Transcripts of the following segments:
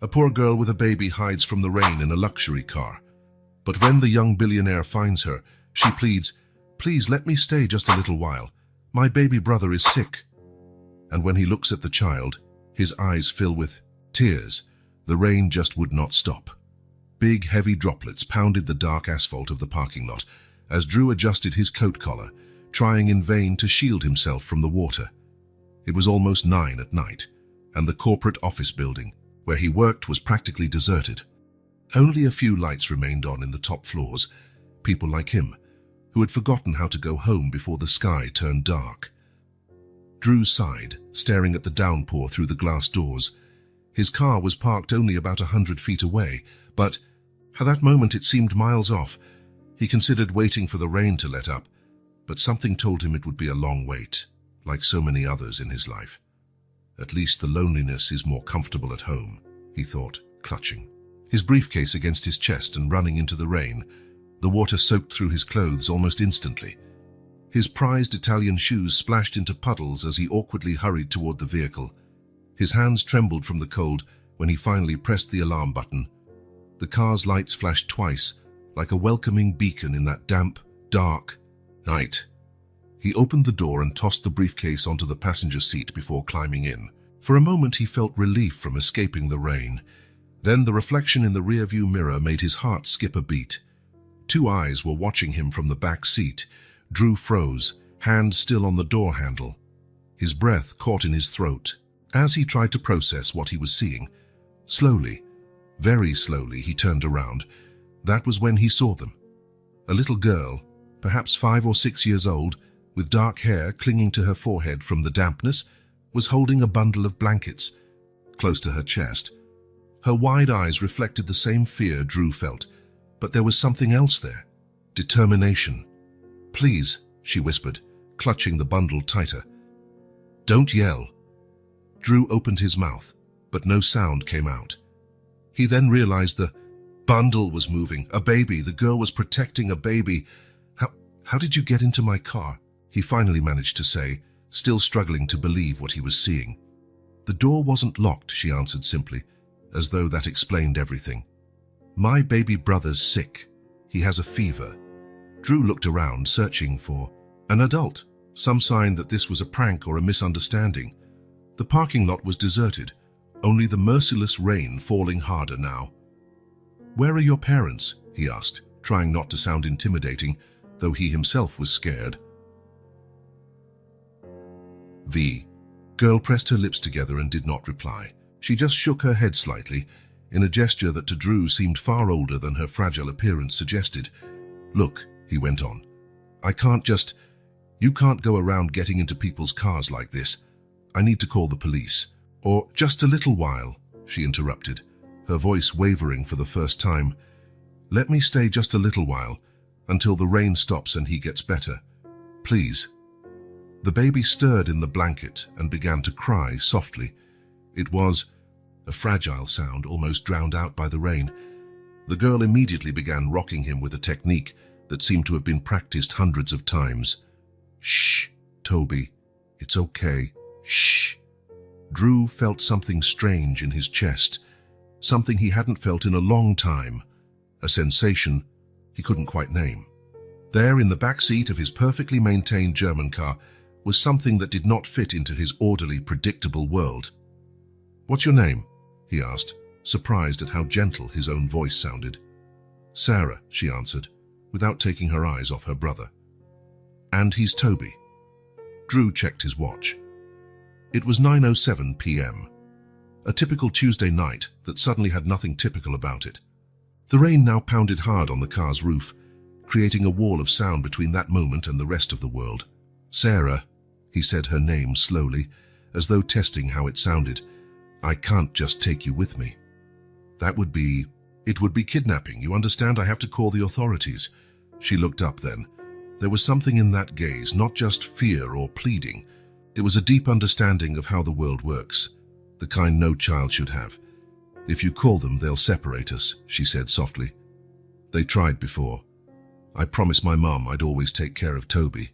A poor girl with a baby hides from the rain in a luxury car. But when the young billionaire finds her, she pleads, "Please let me stay just a little while. My baby brother is sick." And when he looks at the child, his eyes fill with tears. The rain just would not stop. Big, heavy droplets pounded the dark asphalt of the parking lot as Drew adjusted his coat collar, trying in vain to shield himself from the water. It was almost 9 at night, and the corporate office building, where he worked, was practically deserted. Only a few lights remained on in the top floors, people like him, who had forgotten how to go home before the sky turned dark. Drew sighed, staring at the downpour through the glass doors. His car was parked only about 100 feet away, but at that moment it seemed miles off. He considered waiting for the rain to let up, but something told him it would be a long wait, like so many others in his life. At least the loneliness is more comfortable at home, he thought, clutching his briefcase against his chest and running into the rain. The water soaked through his clothes almost instantly. His prized Italian shoes splashed into puddles as he awkwardly hurried toward the vehicle. His hands trembled from the cold when he finally pressed the alarm button. The car's lights flashed twice, like a welcoming beacon in that damp, dark night. He opened the door and tossed the briefcase onto the passenger seat before climbing in. For a moment he felt relief from escaping the rain. Then the reflection in the rearview mirror made his heart skip a beat. 2 eyes were watching him from the back seat. Drew froze, hand still on the door handle. His breath caught in his throat as he tried to process what he was seeing. Slowly, very slowly, he turned around. That was when he saw them. A little girl, perhaps 5 or 6 years old, with dark hair clinging to her forehead from the dampness, was holding a bundle of blankets close to her chest. Her wide eyes reflected the same fear Drew felt, but there was something else there. Determination. "Please," she whispered, clutching the bundle tighter. "Don't yell." Drew opened his mouth, but no sound came out. He then realized the bundle was moving. A baby. The girl was protecting a baby. How did you get into my car?" he finally managed to say, still struggling to believe what he was seeing. "The door wasn't locked," she answered simply, as though that explained everything. "My baby brother's sick. He has a fever." Drew looked around, searching for an adult, some sign that this was a prank or a misunderstanding. The parking lot was deserted, only the merciless rain falling harder now. "Where are your parents?" he asked, trying not to sound intimidating, though he himself was scared. The girl pressed her lips together and did not reply. She just shook her head slightly, in a gesture that to Drew seemed far older than her fragile appearance suggested. "Look," he went on, you can't go around getting into people's cars like this. I need to call the police." "Or just a little while," she interrupted, her voice wavering for the first time. "Let me stay just a little while, until the rain stops and he gets better. Please." The baby stirred in the blanket and began to cry softly. It was a fragile sound, almost drowned out by the rain. The girl immediately began rocking him with a technique that seemed to have been practiced hundreds of times. "Shh, Toby. It's okay. Shh." Drew felt something strange in his chest, something he hadn't felt in a long time, a sensation he couldn't quite name. There, in the back seat of his perfectly maintained German car, was something that did not fit into his orderly, predictable world. "What's your name?" he asked, surprised at how gentle his own voice sounded. "Sarah," she answered, without taking her eyes off her brother. "And he's Toby." Drew checked his watch. It was 9:07 p.m., a typical Tuesday night that suddenly had nothing typical about it. The rain now pounded hard on the car's roof, creating a wall of sound between that moment and the rest of the world. "Sarah," he said her name slowly, as though testing how it sounded. "I can't just take you with me. It would be kidnapping, you understand? I have to call the authorities." She looked up then. There was something in that gaze, not just fear or pleading. It was a deep understanding of how the world works, the kind no child should have. "If you call them, they'll separate us," she said softly. "They tried before. I promised my mom I'd always take care of Toby."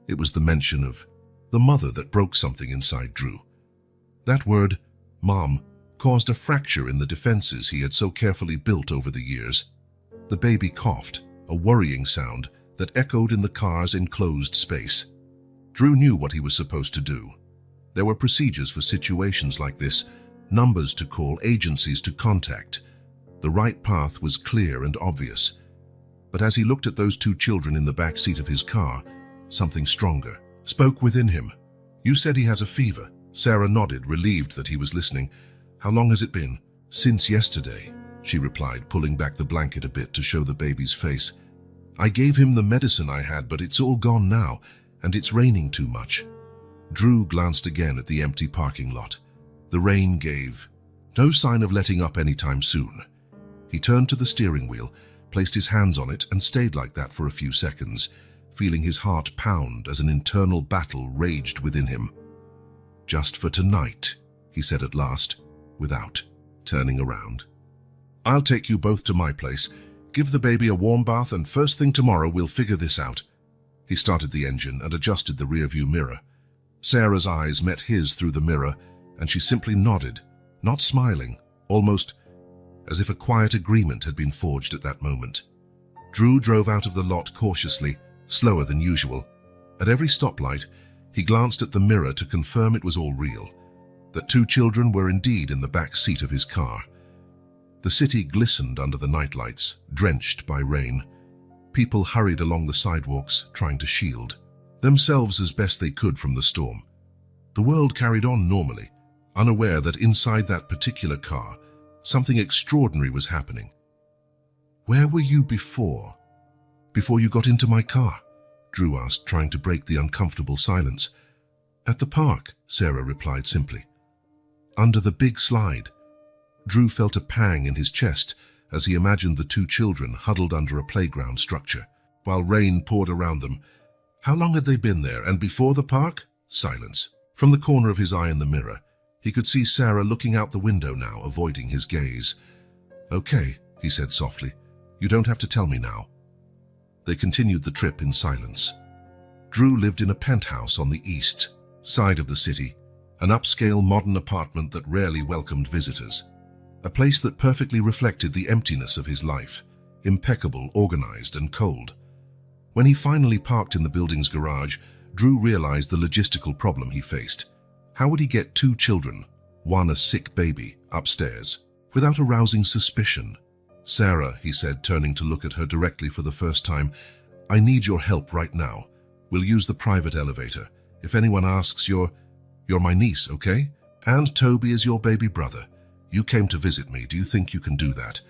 It was the mention of the mother that broke something inside Drew. That word, mom, caused a fracture in the defenses he had so carefully built over the years. The baby coughed, a worrying sound that echoed in the car's enclosed space. Drew knew what he was supposed to do. There were procedures for situations like this, numbers to call, agencies to contact. The right path was clear and obvious. But as he looked at those two children in the back seat of his car, something stronger spoke within him. "You said he has a fever." Sarah nodded, relieved that he was listening. "How long has it been?" "Since yesterday," she replied, pulling back the blanket a bit to show the baby's face. "I gave him the medicine I had, but it's all gone now, and it's raining too much." Drew glanced again at the empty parking lot. The rain gave no sign of letting up anytime soon. He turned to the steering wheel, placed his hands on it, and stayed like that for a few seconds, feeling his heart pound as an internal battle raged within him. "Just for tonight," he said at last, without turning around. "I'll take you both to my place. Give the baby a warm bath, and first thing tomorrow we'll figure this out." He started the engine and adjusted the rearview mirror. Sarah's eyes met his through the mirror, and she simply nodded, not smiling, almost as if a quiet agreement had been forged at that moment. Drew drove out of the lot cautiously, slower than usual. At every stoplight, he glanced at the mirror to confirm it was all real, that two children were indeed in the back seat of his car. The city glistened under the nightlights, drenched by rain. People hurried along the sidewalks, trying to shield themselves as best they could from the storm. The world carried on normally, unaware that inside that particular car, something extraordinary was happening. "Where were you before you got into my car?" Drew asked, trying to break the uncomfortable silence. "At the park," Sarah replied simply. "Under the big slide." Drew felt a pang in his chest as he imagined the two children huddled under a playground structure, while rain poured around them. How long had they been there, and before the park? Silence. From the corner of his eye in the mirror, he could see Sarah looking out the window now, avoiding his gaze. "Okay," he said softly. "You don't have to tell me now." They continued the trip in silence. Drew lived in a penthouse on the east side of the city, an upscale modern apartment that rarely welcomed visitors. A place that perfectly reflected the emptiness of his life, impeccable, organized, and cold. When he finally parked in the building's garage, Drew realized the logistical problem he faced. How would he get two children, one a sick baby, upstairs, without arousing suspicion? "Sarah," he said, turning to look at her directly for the first time, "I need your help right now. We'll use the private elevator. If anyone asks, you're my niece, okay? And Toby is your baby brother. You came to visit me. Do you think you can do that?"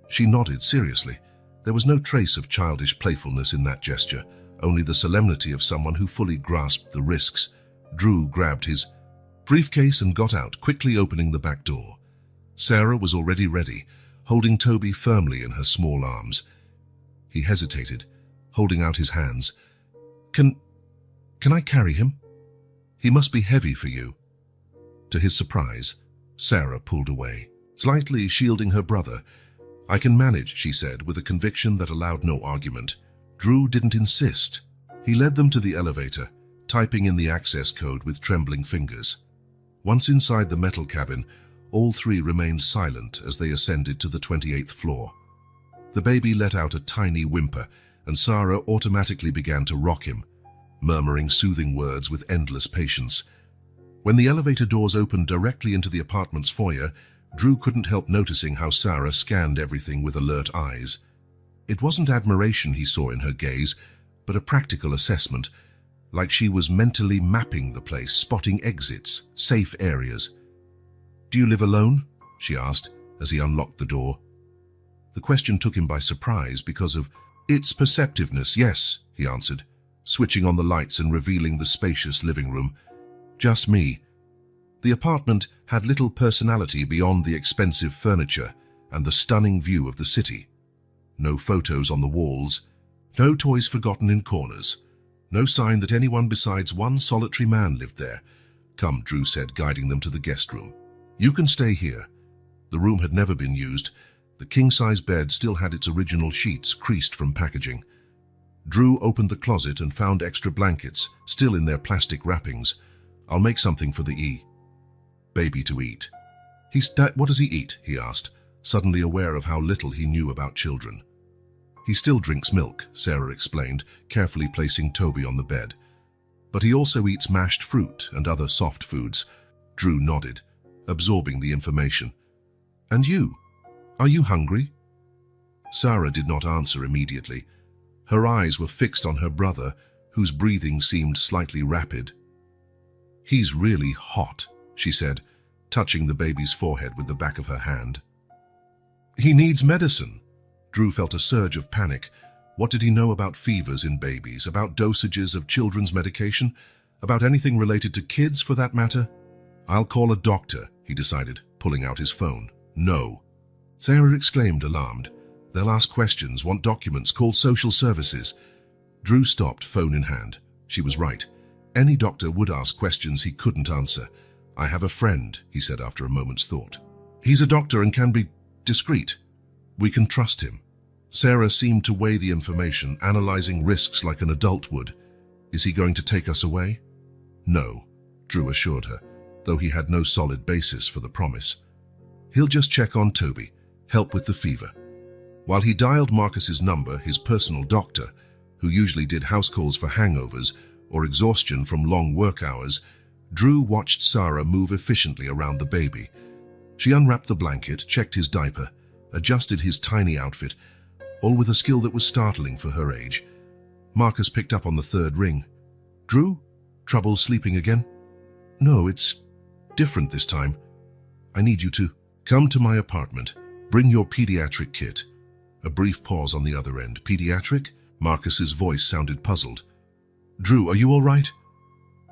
She nodded seriously. There was no trace of childish playfulness in that gesture, only the solemnity of someone who fully grasped the risks. Drew grabbed his briefcase and got out, quickly opening the back door. Sarah was already ready, holding Toby firmly in her small arms. He hesitated, holding out his hands. Can I carry him? He must be heavy for you." To his surprise, Sarah pulled away, slightly shielding her brother. "I can manage," she said, with a conviction that allowed no argument. Drew didn't insist. He led them to the elevator, typing in the access code with trembling fingers. Once inside the metal cabin, all three remained silent as they ascended to the 28th floor. The baby let out a tiny whimper, and Sarah automatically began to rock him, murmuring soothing words with endless patience. When the elevator doors opened directly into the apartment's foyer, Drew couldn't help noticing how Sarah scanned everything with alert eyes. It wasn't admiration he saw in her gaze, but a practical assessment, like she was mentally mapping the place, spotting exits, safe areas. "Do you live alone?" she asked as he unlocked the door. The question took him by surprise because of its perceptiveness. "Yes," he answered, switching on the lights and revealing the spacious living room. "Just me." The apartment had little personality beyond the expensive furniture and the stunning view of the city. No photos on the walls, no toys forgotten in corners, no sign that anyone besides one solitary man lived there. "Come," Drew said, guiding them to the guest room. "You can stay here." The room had never been used. The king-size bed still had its original sheets creased from packaging. Drew opened the closet and found extra blankets, still in their plastic wrappings. "I'll make something for the baby to eat." What does he eat?" he asked, suddenly aware of how little he knew about children. "He still drinks milk," Sarah explained, carefully placing Toby on the bed. "But he also eats mashed fruit and other soft foods." Drew nodded, absorbing the information. "And you? Are you hungry?" Sarah did not answer immediately. Her eyes were fixed on her brother, whose breathing seemed slightly rapid. "He's really hot," she said, touching the baby's forehead with the back of her hand. "He needs medicine." Drew felt a surge of panic. What did he know about fevers in babies, about dosages of children's medication, about anything related to kids for that matter? "I'll call a doctor," he decided, pulling out his phone. "No." Sarah exclaimed, alarmed. "They'll ask questions, want documents, call social services." Drew stopped, phone in hand. She was right. Any doctor would ask questions he couldn't answer. "I have a friend," he said after a moment's thought. "He's a doctor and can be discreet. We can trust him." Sarah seemed to weigh the information, analyzing risks like an adult would. "Is he going to take us away?" "No," Drew assured her, though he had no solid basis for the promise. "He'll just check on Toby, help with the fever." While he dialed Marcus's number, his personal doctor, who usually did house calls for hangovers or exhaustion from long work hours, Drew watched Sarah move efficiently around the baby. She unwrapped the blanket, checked his diaper, adjusted his tiny outfit, all with a skill that was startling for her age. Marcus picked up on the third ring. "Drew? Trouble sleeping again?" "No, it's different this time. I need you to come to my apartment. Bring your pediatric kit." A brief pause on the other end. "Pediatric?" Marcus's voice sounded puzzled. "Drew, are you all right?"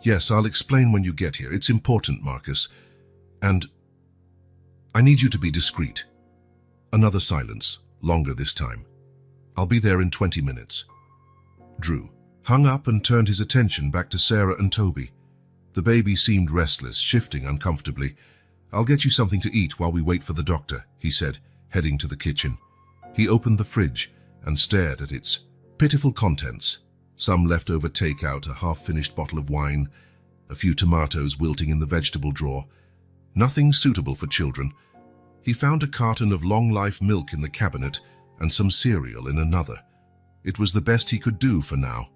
"Yes, I'll explain when you get here. It's important, Marcus. And I need you to be discreet." Another silence, longer this time. "I'll be there in 20 minutes. Drew hung up and turned his attention back to Sarah and Toby. The baby seemed restless, shifting uncomfortably. "I'll get you something to eat while we wait for the doctor," he said, heading to the kitchen. He opened the fridge and stared at its pitiful contents. Some leftover takeout, a half-finished bottle of wine, a few tomatoes wilting in the vegetable drawer. Nothing suitable for children. He found a carton of long-life milk in the cabinet and some cereal in another. It was the best he could do for now.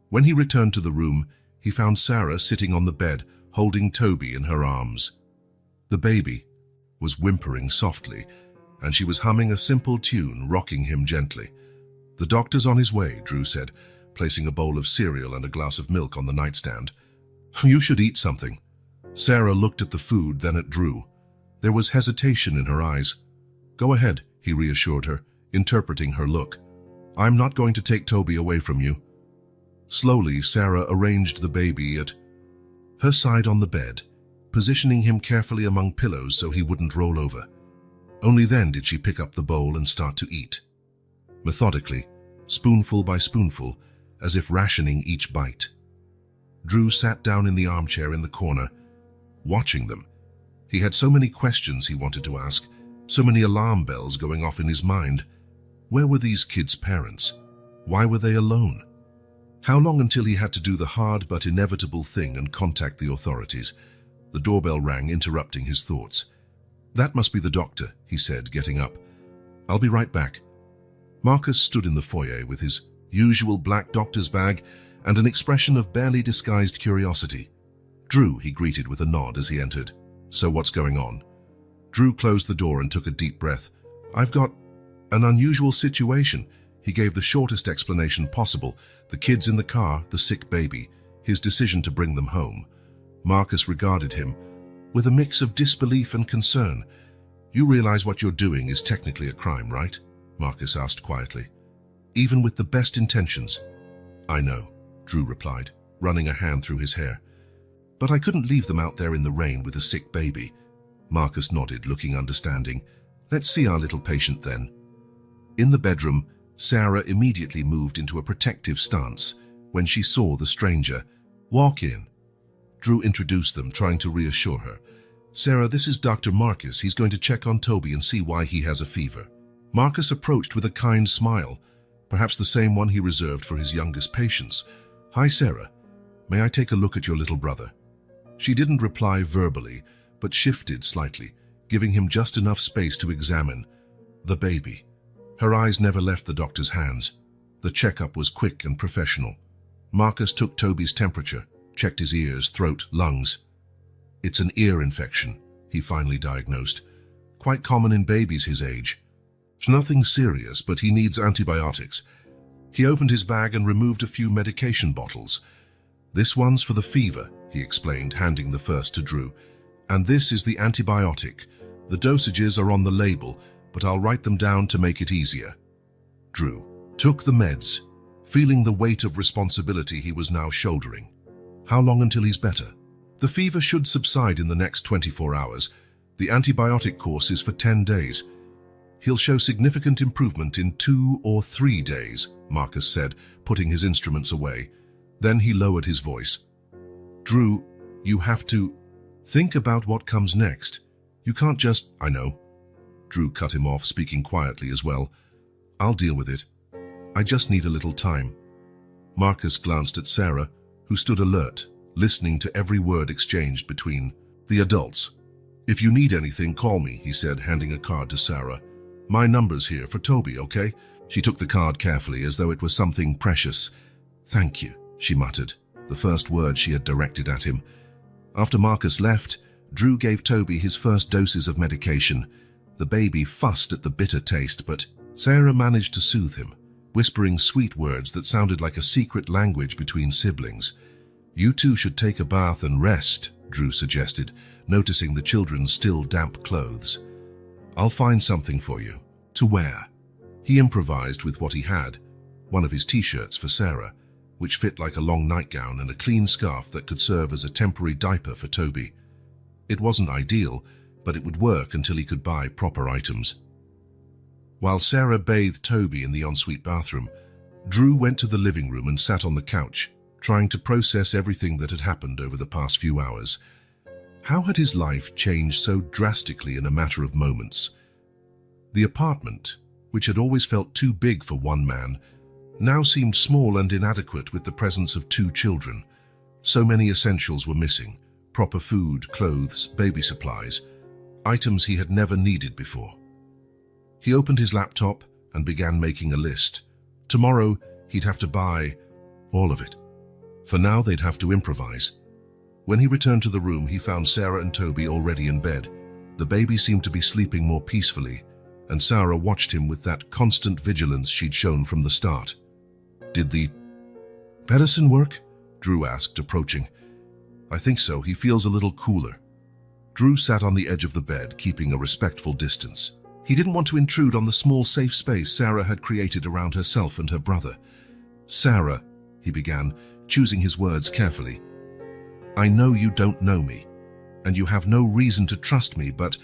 When he returned to the room, he found Sarah sitting on the bed, holding Toby in her arms. The baby was whimpering softly, and she was humming a simple tune, rocking him gently. "The doctor's on his way," Drew said, placing a bowl of cereal and a glass of milk on the nightstand. "You should eat something." Sarah looked at the food, then at Drew. There was hesitation in her eyes. "Go ahead," he reassured her, interpreting her look. "I'm not going to take Toby away from you." Slowly, Sarah arranged the baby at her side on the bed, positioning him carefully among pillows so he wouldn't roll over. Only then did she pick up the bowl and start to eat. Methodically, spoonful by spoonful, as if rationing each bite. Drew sat down in the armchair in the corner, watching them. He had so many questions he wanted to ask, so many alarm bells going off in his mind. Where were these kids' parents? Why were they alone? How long until he had to do the hard but inevitable thing and contact the authorities? The doorbell rang, interrupting his thoughts. "That must be the doctor," he said, getting up. "I'll be right back." Marcus stood in the foyer with his usual black doctor's bag and an expression of barely disguised curiosity. "Drew," he greeted with a nod as he entered. "So what's going on?" Drew closed the door and took a deep breath. "I've got an unusual situation." He gave the shortest explanation possible: the kids in the car, the sick baby, his decision to bring them home. Marcus regarded him with a mix of disbelief and concern. "You realize what you're doing is technically a crime, right?" Marcus asked quietly. "Even with the best intentions." "I know," Drew replied, running a hand through his hair. "But I couldn't leave them out there in the rain with a sick baby." Marcus nodded, looking understanding. "Let's see our little patient then." In the bedroom, Sarah immediately moved into a protective stance when she saw the stranger. "Walk in." Drew introduced them, trying to reassure her. "Sarah, this is Dr. Marcus. He's going to check on Toby and see why he has a fever." Marcus approached with a kind smile, perhaps the same one he reserved for his youngest patients. "Hi, Sarah. May I take a look at your little brother?" She didn't reply verbally, but shifted slightly, giving him just enough space to examine the baby. Her eyes never left the doctor's hands. The checkup was quick and professional. Marcus took Toby's temperature, checked his ears, throat, lungs. It's an ear infection, he finally diagnosed. Quite common in babies his age. It's nothing serious, but he needs antibiotics. He opened his bag and removed a few medication bottles. This one's for the fever, he explained, handing the first to Drew. And this is the antibiotic. The dosages are on the label, but I'll write them down to make it easier. Drew took the meds, feeling the weight of responsibility he was now shouldering. How long until he's better? The fever should subside in the next 24 hours. The antibiotic course is for 10 days. He'll show significant improvement in 2 or 3 days, Marcus said, putting his instruments away. Then he lowered his voice. Drew, you have to think about what comes next. You can't just... I know. Drew cut him off, speaking quietly as well. I'll deal with it. I just need a little time. Marcus glanced at Sarah, who stood alert, listening to every word exchanged between the adults. If you need anything, call me, he said, handing a card to Sarah. My number's here for Toby, okay? She took the card carefully, as though it was something precious. Thank you, she muttered, the first word she had directed at him. After Marcus left, Drew gave Toby his first doses of medication. The baby fussed at the bitter taste, but Sarah managed to soothe him, whispering sweet words that sounded like a secret language between siblings. You two should take a bath and rest, Drew suggested, noticing the children's still damp clothes. I'll find something for you to wear. He improvised with what he had, one of his t-shirts for Sarah, which fit like a long nightgown, and a clean scarf that could serve as a temporary diaper for Toby. It wasn't ideal, but it would work until he could buy proper items. While Sarah bathed Toby in the ensuite bathroom, Drew went to the living room and sat on the couch, trying to process everything that had happened over the past few hours. How had his life changed so drastically in a matter of moments? The apartment, which had always felt too big for one man, now seemed small and inadequate with the presence of 2 children. So many essentials were missing: proper food, clothes, baby supplies, items he had never needed before. He opened his laptop and began making a list. Tomorrow, he'd have to buy all of it. For now, they'd have to improvise. When he returned to the room, he found Sarah and Toby already in bed. The baby seemed to be sleeping more peacefully, and Sarah watched him with that constant vigilance she'd shown from the start. Did the medicine work? Drew asked, approaching. I think so. He feels a little cooler. Drew sat on the edge of the bed, keeping a respectful distance. He didn't want to intrude on the small safe space Sarah had created around herself and her brother. Sarah, he began, choosing his words carefully. I know you don't know me, and you have no reason to trust me, but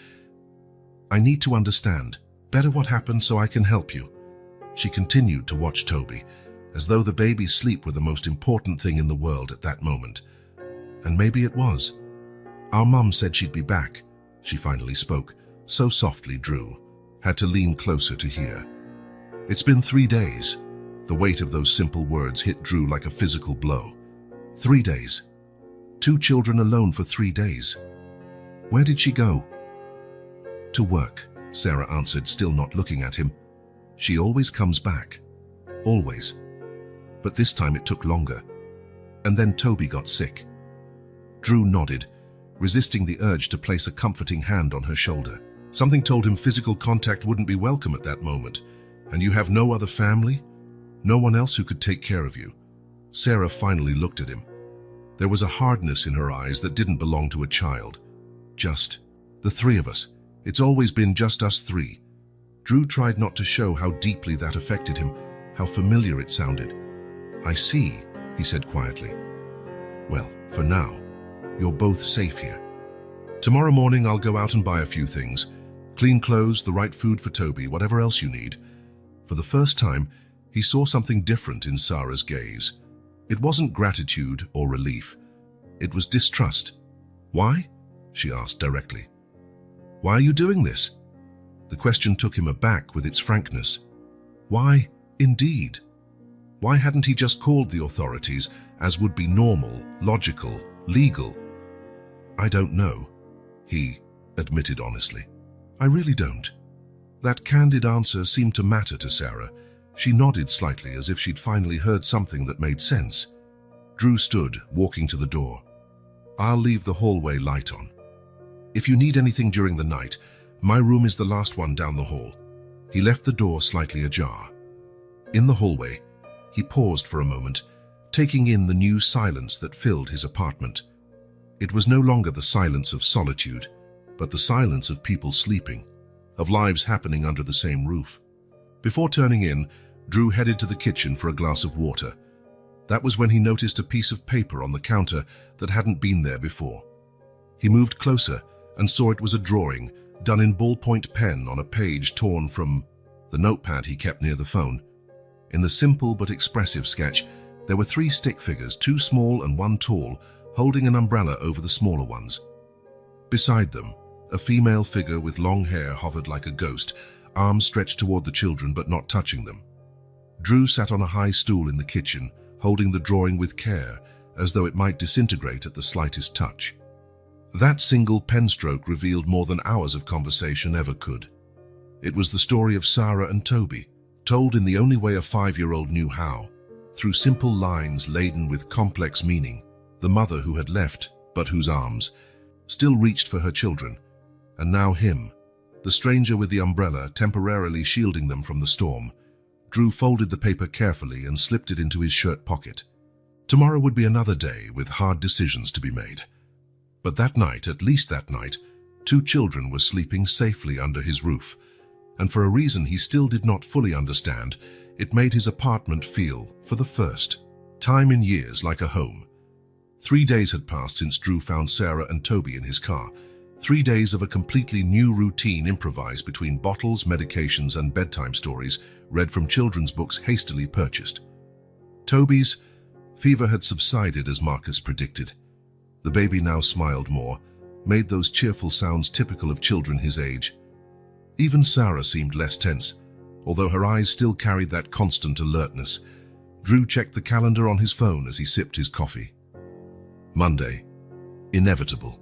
I need to understand better what happened so I can help you. She continued to watch Toby, as though the baby's sleep were the most important thing in the world at that moment. And maybe it was. Our mum said she'd be back, she finally spoke, so softly Drew had to lean closer to hear. It's been 3 days. The weight of those simple words hit Drew like a physical blow. 3 days. 2 children alone for 3 days. Where did she go? To work, Sarah answered, still not looking at him. She always comes back. Always. But this time it took longer. And then Toby got sick. Drew nodded, resisting the urge to place a comforting hand on her shoulder. Something told him physical contact wouldn't be welcome at that moment. And you have no other family? No one else who could take care of you? Sarah finally looked at him. There was a hardness in her eyes that didn't belong to a child. Just the 3 of us. It's always been just us 3. Drew tried not to show how deeply that affected him, how familiar it sounded. I see, he said quietly. Well, for now, you're both safe here. Tomorrow morning I'll go out and buy a few things. Clean clothes, the right food for Toby, whatever else you need. For the first time, he saw something different in Sarah's gaze. It wasn't gratitude or relief. It was distrust. Why? She asked directly. Why are you doing this? The question took him aback with its frankness. Why, indeed? Why hadn't he just called the authorities, as would be normal, logical, legal? I don't know, he admitted honestly. I really don't. That candid answer seemed to matter to Sarah. She nodded slightly as if she'd finally heard something that made sense. Drew stood, walking to the door. I'll leave the hallway light on. If you need anything during the night, my room is the last one down the hall. He left the door slightly ajar. In the hallway, he paused for a moment, taking in the new silence that filled his apartment. It was no longer the silence of solitude, but the silence of people sleeping, of lives happening under the same roof. Before turning in, Drew headed to the kitchen for a glass of water. That was when he noticed a piece of paper on the counter that hadn't been there before. He moved closer and saw it was a drawing done in ballpoint pen on a page torn from the notepad he kept near the phone. In the simple but expressive sketch, there were 3 stick figures, 2 small and 1 tall, holding an umbrella over the smaller ones. Beside them, a female figure with long hair hovered like a ghost, arms stretched toward the children but not touching them. Drew sat on a high stool in the kitchen, holding the drawing with care, as though it might disintegrate at the slightest touch. That single pen stroke revealed more than hours of conversation ever could. It was the story of Sarah and Toby, told in the only way a 5-year-old knew how, through simple lines laden with complex meaning. The mother who had left, but whose arms still reached for her children, and now him, the stranger with the umbrella temporarily shielding them from the storm. Drew folded the paper carefully and slipped it into his shirt pocket. Tomorrow would be another day with hard decisions to be made. But that night, at least that night, 2 children were sleeping safely under his roof, and for a reason he still did not fully understand, it made his apartment feel, for the first time in years, like a home. 3 days had passed since Drew found Sarah and Toby in his car. 3 days of a completely new routine improvised between bottles, medications, and bedtime stories read from children's books hastily purchased. Toby's fever had subsided as Marcus predicted. The baby now smiled more, made those cheerful sounds typical of children his age. Even Sarah seemed less tense, although her eyes still carried that constant alertness. Drew checked the calendar on his phone as he sipped his coffee. Monday. Inevitable.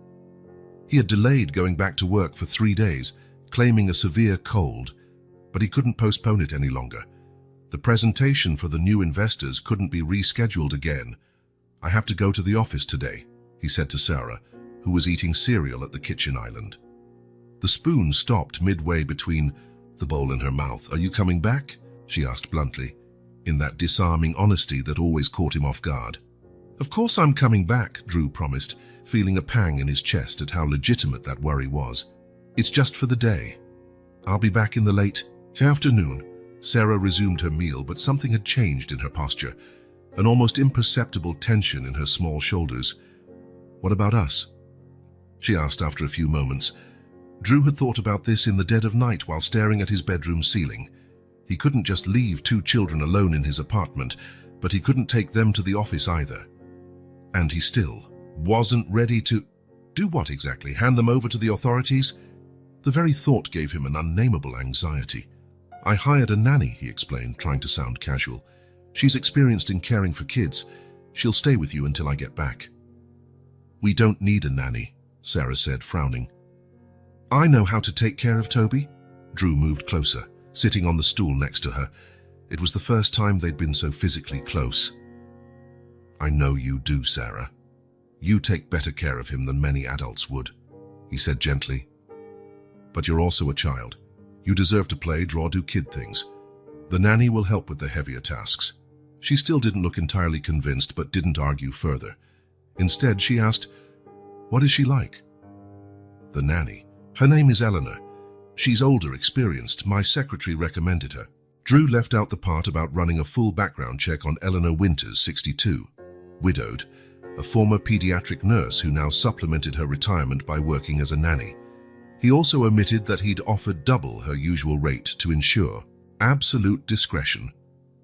He had delayed going back to work for 3 days, claiming a severe cold, but he couldn't postpone it any longer. The presentation for the new investors couldn't be rescheduled again. I have to go to the office today, he said to Sarah, who was eating cereal at the kitchen island. The spoon stopped midway between the bowl and her mouth. Are you coming back? She asked bluntly, in that disarming honesty that always caught him off guard. Of course I'm coming back, Drew promised, feeling a pang in his chest at how legitimate that worry was. It's just for the day. I'll be back in the late afternoon. Sarah resumed her meal, but something had changed in her posture, an almost imperceptible tension in her small shoulders. What about us? She asked after a few moments. Drew had thought about this in the dead of night while staring at his bedroom ceiling. He couldn't just leave 2 children alone in his apartment, but he couldn't take them to the office either. And he still wasn't ready to do what exactly? Hand them over to the authorities? The very thought gave him an unnamable anxiety. I hired a nanny, he explained, trying to sound casual. She's experienced in caring for kids. She'll stay with you until I get back. We don't need a nanny, Sarah said, frowning. I know how to take care of Toby. Drew moved closer, sitting on the stool next to her. It was the first time they'd been so physically close. I know you do, Sarah. You take better care of him than many adults would, he said gently. But you're also a child. You deserve to play, draw, do kid things. The nanny will help with the heavier tasks. She still didn't look entirely convinced, but didn't argue further. Instead, she asked, what is she like? The nanny. Her name is Eleanor. She's older, experienced. My secretary recommended her. Drew left out the part about running a full background check on Eleanor Winters, 62, widowed, a former pediatric nurse who now supplemented her retirement by working as a nanny. He also omitted that he'd offered double her usual rate to ensure absolute discretion.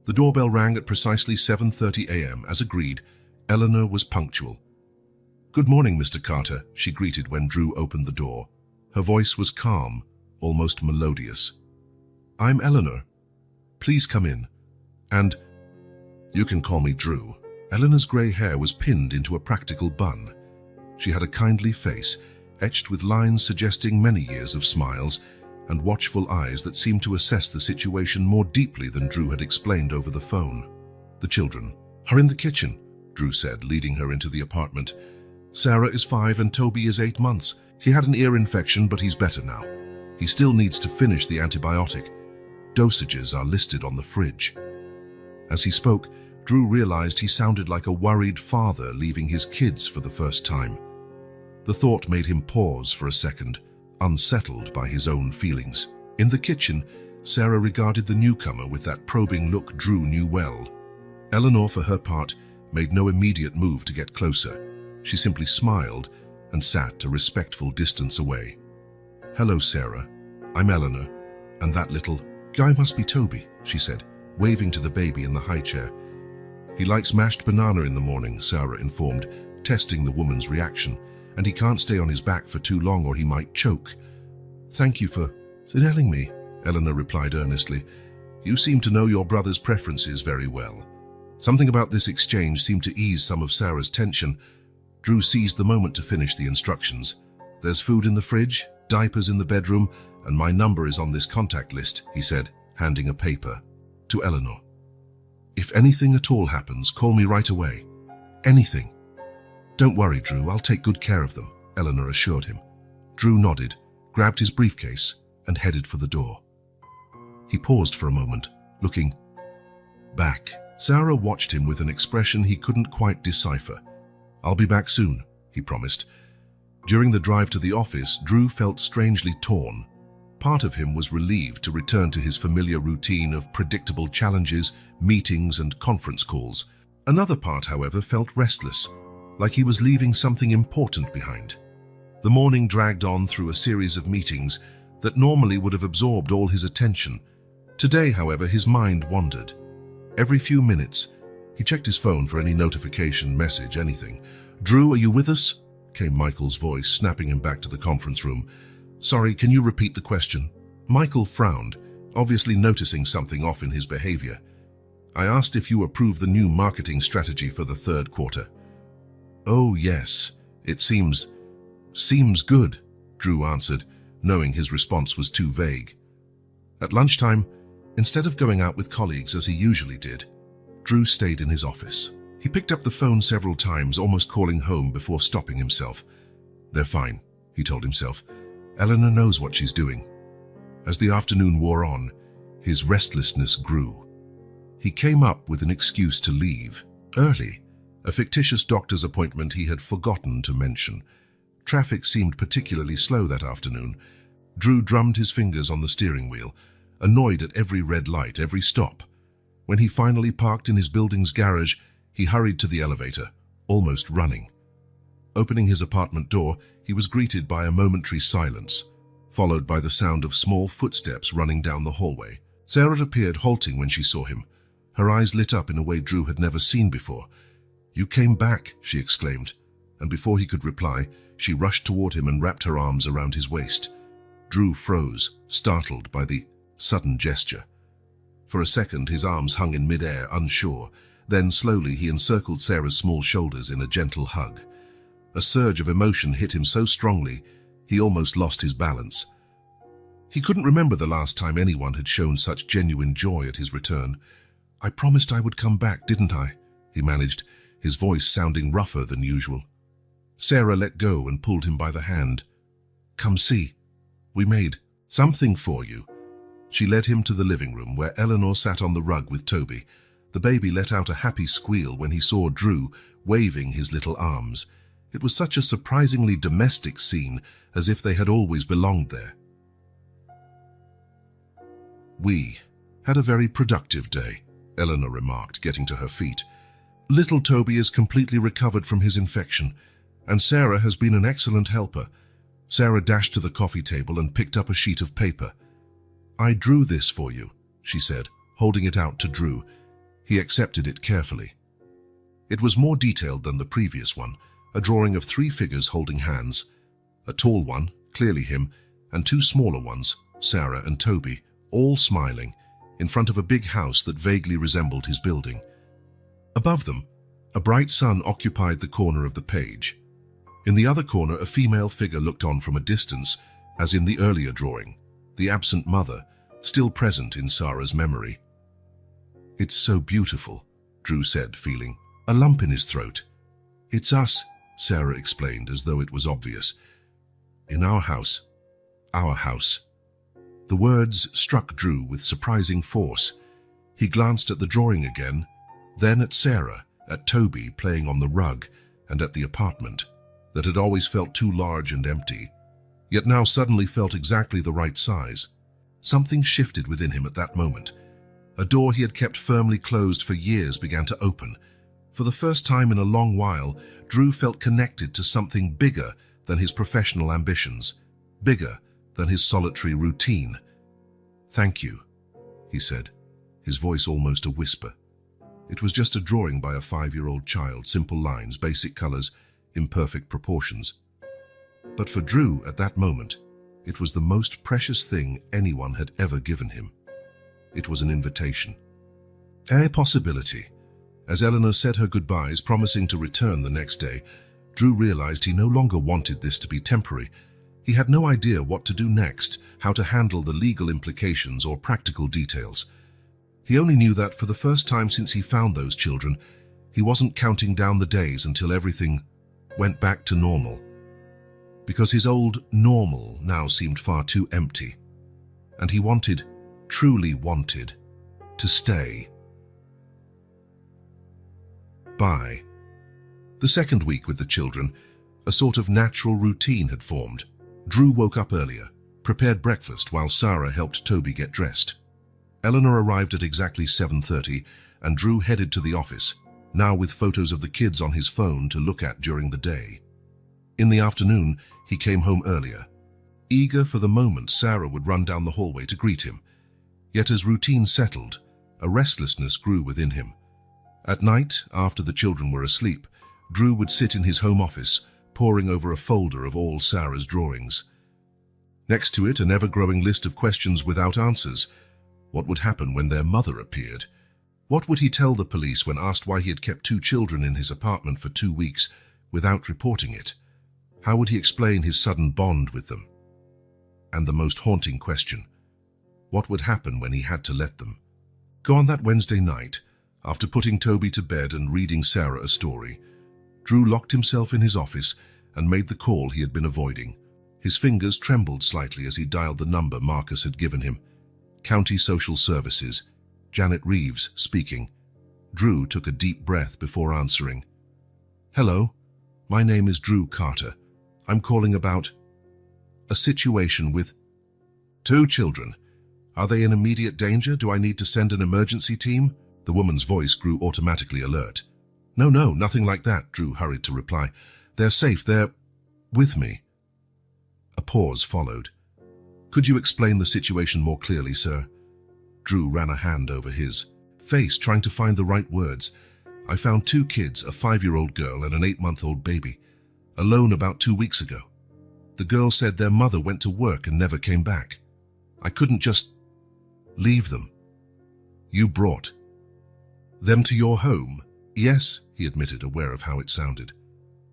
The doorbell rang at precisely 7:30 a.m. As agreed, Eleanor was punctual. Good morning, Mr. Carter, she greeted when Drew opened the door. Her voice was calm, almost melodious. I'm Eleanor. Please come in. And you can call me Drew. Eleanor's grey hair was pinned into a practical bun. She had a kindly face, etched with lines suggesting many years of smiles, and watchful eyes that seemed to assess the situation more deeply than Drew had explained over the phone. "The children are in the kitchen," Drew said, leading her into the apartment. "Sarah is 5 and Toby is 8 months. He had an ear infection, but he's better now. He still needs to finish the antibiotic. Dosages are listed on the fridge." As he spoke, Drew realized he sounded like a worried father leaving his kids for the first time. The thought made him pause for a second, unsettled by his own feelings. In the kitchen, Sarah regarded the newcomer with that probing look Drew knew well. Eleanor, for her part, made no immediate move to get closer. She simply smiled and sat a respectful distance away. "Hello, Sarah. I'm Eleanor, and that little guy must be Toby," she said, waving to the baby in the high chair. "He likes mashed banana in the morning," Sarah informed, testing the woman's reaction, "and he can't stay on his back for too long or he might choke." "Thank you for telling me," Eleanor replied earnestly. "You seem to know your brother's preferences very well." Something about this exchange seemed to ease some of Sarah's tension. Drew seized the moment to finish the instructions. "There's food in the fridge, diapers in the bedroom, and my number is on this contact list," he said, handing a paper to Eleanor. "If anything at all happens, call me right away. Anything." "Don't worry, Drew, I'll take good care of them," Eleanor assured him. Drew nodded, grabbed his briefcase, and headed for the door. He paused for a moment, looking back. Sarah watched him with an expression he couldn't quite decipher. "I'll be back soon," he promised. During the drive to the office, Drew felt strangely torn. Part of him was relieved to return to his familiar routine of predictable challenges, meetings, and conference calls. Another part, however, felt restless, like he was leaving something important behind. The morning dragged on through a series of meetings that normally would have absorbed all his attention. Today, however, his mind wandered. Every few minutes, he checked his phone for any notification, message, anything. "Drew, are you with us?" came Michael's voice, snapping him back to the conference room. "Sorry, can you repeat the question?" Michael frowned, obviously noticing something off in his behavior. "I asked if you approve the new marketing strategy for the third quarter." "Oh, yes, it seems good," Drew answered, knowing his response was too vague. At lunchtime, instead of going out with colleagues as he usually did, Drew stayed in his office. He picked up the phone several times, almost calling home before stopping himself. "They're fine," he told himself. "Eleanor knows what she's doing." As the afternoon wore on, his restlessness grew. He came up with an excuse to leave early, a fictitious doctor's appointment he had forgotten to mention. Traffic seemed particularly slow that afternoon. Drew drummed his fingers on the steering wheel, annoyed at every red light, every stop. When he finally parked in his building's garage, he hurried to the elevator, almost running. Opening his apartment door, he was greeted by a momentary silence, followed by the sound of small footsteps running down the hallway. Sarah appeared, halting when she saw him. Her eyes lit up in a way Drew had never seen before. "You came back," she exclaimed, and before he could reply, she rushed toward him and wrapped her arms around his waist. Drew froze, startled by the sudden gesture. For a second, his arms hung in midair, unsure. Then, slowly, he encircled Sarah's small shoulders in a gentle hug. A surge of emotion hit him so strongly, he almost lost his balance. He couldn't remember the last time anyone had shown such genuine joy at his return. "I promised I would come back, didn't I?" he managed, his voice sounding rougher than usual. Sarah let go and pulled him by the hand. "Come see. We made something for you." She led him to the living room, where Eleanor sat on the rug with Toby. The baby let out a happy squeal when he saw Drew, waving his little arms. It was such a surprisingly domestic scene, as if they had always belonged there. "We had a very productive day," Eleanor remarked, getting to her feet. "Little Toby is completely recovered from his infection, and Sarah has been an excellent helper." Sarah dashed to the coffee table and picked up a sheet of paper. "I drew this for you," she said, holding it out to Drew. He accepted it carefully. It was more detailed than the previous one, a drawing of 3 figures holding hands. A tall one, clearly him, and 2 smaller ones, Sarah and Toby, all smiling, in front of a big house that vaguely resembled his building. Above them, a bright sun occupied the corner of the page. In the other corner, a female figure looked on from a distance, as in the earlier drawing. the absent mother, still present in Sarah's memory. "It's so beautiful," Drew said, feeling a lump in his throat. "It's us," Sarah explained as though it was obvious. "In our house. Our house." The words struck Drew with surprising force. He glanced at the drawing again, then at Sarah, at Toby playing on the rug, and at the apartment that had always felt too large and empty, yet now suddenly felt exactly the right size. Something shifted within him at that moment. A door he had kept firmly closed for years began to open. For the first time in a long while, Drew felt connected to something bigger than his professional ambitions, bigger than his solitary routine. "Thank you," he said, his voice almost a whisper. It was just a drawing by a 5-year-old child, simple lines, basic colors, imperfect proportions. But for Drew, at that moment, it was the most precious thing anyone had ever given him. It was an invitation. A possibility. As Eleanor said her goodbyes, promising to return the next day, Drew realized he no longer wanted this to be temporary. He had no idea what to do next, how to handle the legal implications or practical details. He only knew that for the first time since he found those children, he wasn't counting down the days until everything went back to normal. Because his old normal now seemed far too empty. And he wanted, truly wanted, to stay. By the second week with the children, a sort of natural routine had formed. Drew woke up earlier, prepared breakfast while Sarah helped Toby get dressed. Eleanor arrived at exactly 7:30 and Drew headed to the office, now with photos of the kids on his phone to look at during the day. In the afternoon, he came home earlier. Eager for the moment Sarah would run down the hallway to greet him. Yet as routine settled, a restlessness grew within him. At night, after the children were asleep, Drew would sit in his home office, poring over a folder of all Sarah's drawings. Next to it, an ever-growing list of questions without answers. What would happen when their mother appeared? What would he tell the police when asked why he had kept 2 children in his apartment for 2 weeks without reporting it? How would he explain his sudden bond with them? And the most haunting question, what would happen when he had to let them go? On that Wednesday night, after putting Toby to bed and reading Sarah a story, Drew locked himself in his office and made the call he had been avoiding. His fingers trembled slightly as he dialed the number Marcus had given him. County Social Services, Janet Reeves speaking. Drew took a deep breath before answering. "Hello, my name is Drew Carter. I'm calling about a situation with 2 children. Are they in immediate danger? Do I need to send an emergency team?" The woman's voice grew automatically alert. No, nothing like that," Drew hurried to reply. "They're safe, they're with me." A pause followed. "Could you explain the situation more clearly, sir?" Drew ran a hand over his face, trying to find the right words. "I found 2 kids, a 5-year-old girl and an 8-month-old baby, alone about 2 weeks ago. The girl said their mother went to work and never came back. I couldn't just leave them." "You brought them to your home?" "Yes," he admitted, aware of how it sounded.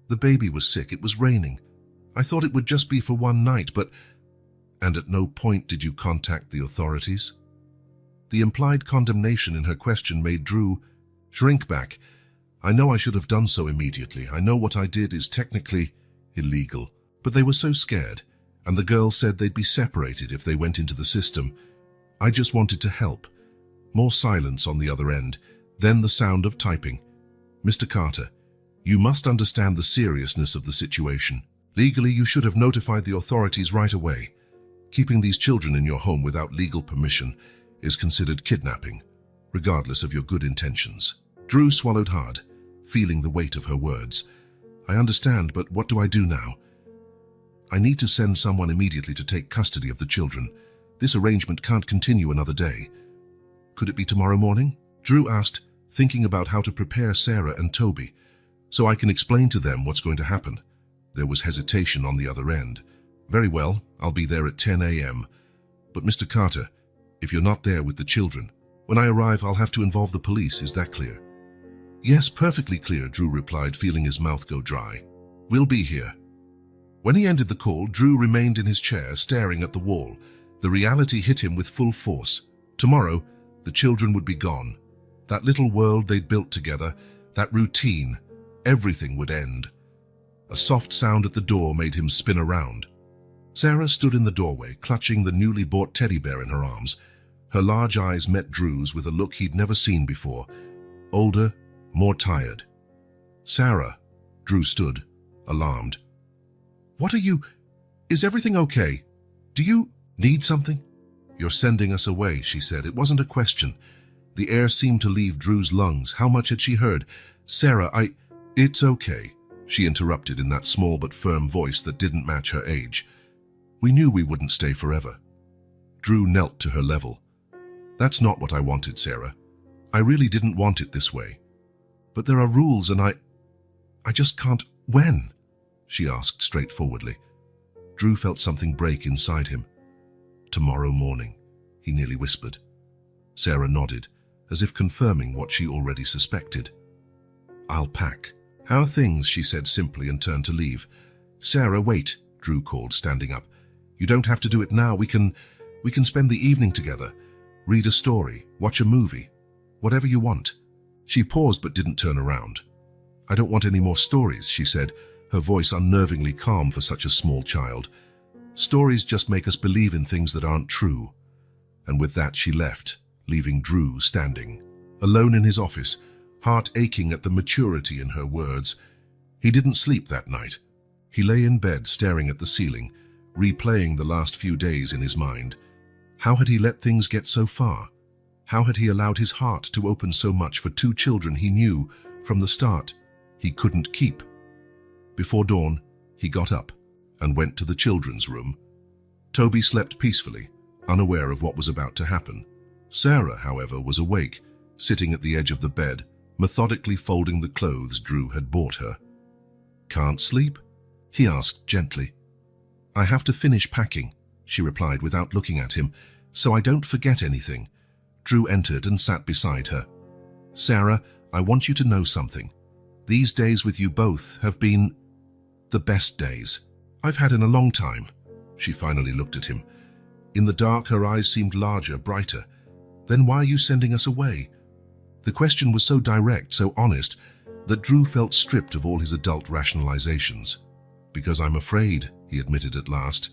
"The baby was sick, it was raining. I thought it would just be for 1 night, but—" "And at no point did you contact the authorities?" The implied condemnation in her question made Drew shrink back. "I know I should have done so immediately. I know what I did is technically illegal. But they were so scared, and the girl said they'd be separated if they went into the system. I just wanted to help." More silence on the other end, then the sound of typing. "Mr. Carter, you must understand the seriousness of the situation. Legally, you should have notified the authorities right away. Keeping these children in your home without legal permission is considered kidnapping, regardless of your good intentions." Drew swallowed hard, feeling the weight of her words. "I understand, but what do I do now? I need to send someone immediately to take custody of the children. This arrangement can't continue another day. Could it be tomorrow morning?" Drew asked, thinking about how to prepare Sarah and Toby, "so I can explain to them what's going to happen." There was hesitation on the other end. "Very well, I'll be there at 10 a.m. But Mr. Carter, if you're not there with the children, when I arrive I'll have to involve the police, is that clear?" "Yes, perfectly clear," Drew replied, feeling his mouth go dry. "We'll be here." When he ended the call, Drew remained in his chair, staring at the wall, The reality hit him with full force. Tomorrow, the children would be gone. That little world they'd built together, that routine, everything would end. A soft sound at the door made him spin around. Sarah stood in the doorway, clutching the newly bought teddy bear in her arms. Her large eyes met Drew's with a look he'd never seen before. Older, more tired. "Sarah," Drew stood, alarmed. "What are you? Is everything okay? Do you need something?" "You're sending us away," she said. It wasn't a question. The air seemed to leave Drew's lungs. How much had she heard? "Sarah, It's okay," she interrupted in that small but firm voice that didn't match her age. "We knew we wouldn't stay forever." Drew knelt to her level. "That's not what I wanted, Sarah. I really didn't want it this way. But there are rules and I just can't." "When?" she asked straightforwardly. Drew felt something break inside him. "Tomorrow morning," he nearly whispered. Sarah nodded, as if confirming what she already suspected. "I'll pack." "How are things?" she said simply and turned to leave. "Sarah, wait," Drew called, standing up. "You don't have to do it now. We can spend the evening together. Read a story, watch a movie, whatever you want." She paused but didn't turn around. "I don't want any more stories," she said, her voice unnervingly calm for such a small child. "Stories just make us believe in things that aren't true." And with that she left, leaving Drew standing, alone in his office, heart aching at the maturity in her words. He didn't sleep that night. He lay in bed staring at the ceiling, replaying the last few days in his mind. How had he let things get so far? How had he allowed his heart to open so much for two children he knew, from the start, he couldn't keep? Before dawn, he got up and went to the children's room. Toby slept peacefully, unaware of what was about to happen. Sarah, however, was awake, sitting at the edge of the bed, methodically folding the clothes Drew had bought her. "Can't sleep?" he asked gently. "I have to finish packing," she replied without looking at him, "so I don't forget anything." Drew entered and sat beside her. "Sarah, I want you to know something. These days with you both have been the best days I've had in a long time." She finally looked at him. In the dark, her eyes seemed larger, brighter. "Then why are you sending us away?" The question was so direct, so honest, that Drew felt stripped of all his adult rationalizations. "Because I'm afraid," he admitted at last.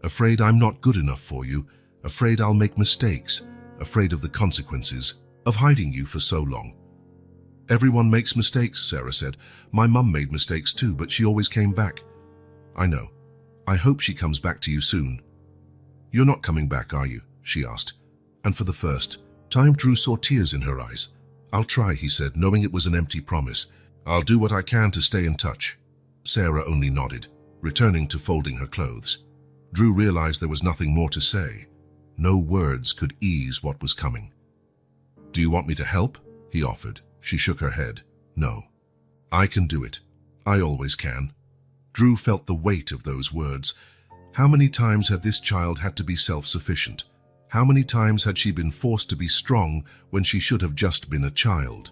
"Afraid I'm not good enough for you, afraid I'll make mistakes, afraid of the consequences of hiding you for so long." "Everyone makes mistakes," Sarah said. "My mum made mistakes too, but she always came back." "I know. I hope she comes back to you soon." "You're not coming back, are you?" she asked. And for the first time, Drew saw tears in her eyes. "I'll try," he said, knowing it was an empty promise. "I'll do what I can to stay in touch." Sarah only nodded, returning to folding her clothes. Drew realized there was nothing more to say. No words could ease what was coming. "Do you want me to help?" he offered. She shook her head. "No. I can do it. I always can." Drew felt the weight of those words. How many times had this child had to be self-sufficient? How many times had she been forced to be strong when she should have just been a child?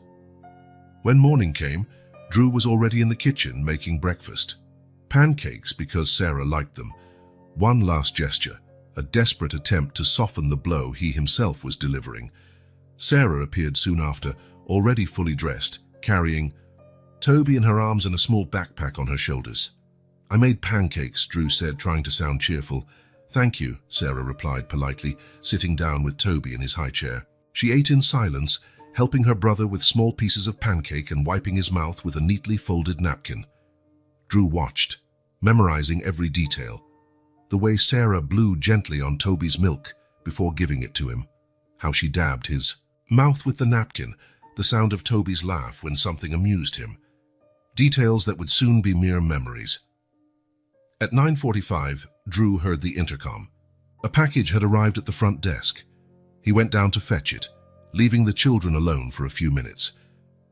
When morning came, Drew was already in the kitchen making breakfast. Pancakes because Sarah liked them. One last gesture, a desperate attempt to soften the blow he himself was delivering. Sarah appeared soon after, already fully dressed, carrying Toby in her arms and a small backpack on her shoulders. "I made pancakes," Drew said, trying to sound cheerful. "Thank you," Sarah replied politely, sitting down with Toby in his high chair. She ate in silence, helping her brother with small pieces of pancake and wiping his mouth with a neatly folded napkin. Drew watched, memorizing every detail. The way Sarah blew gently on Toby's milk before giving it to him. How she dabbed his mouth with the napkin, the sound of Toby's laugh when something amused him. Details that would soon be mere memories. At 9:45, Drew heard the intercom. A package had arrived at the front desk. He went down to fetch it, leaving the children alone for a few minutes.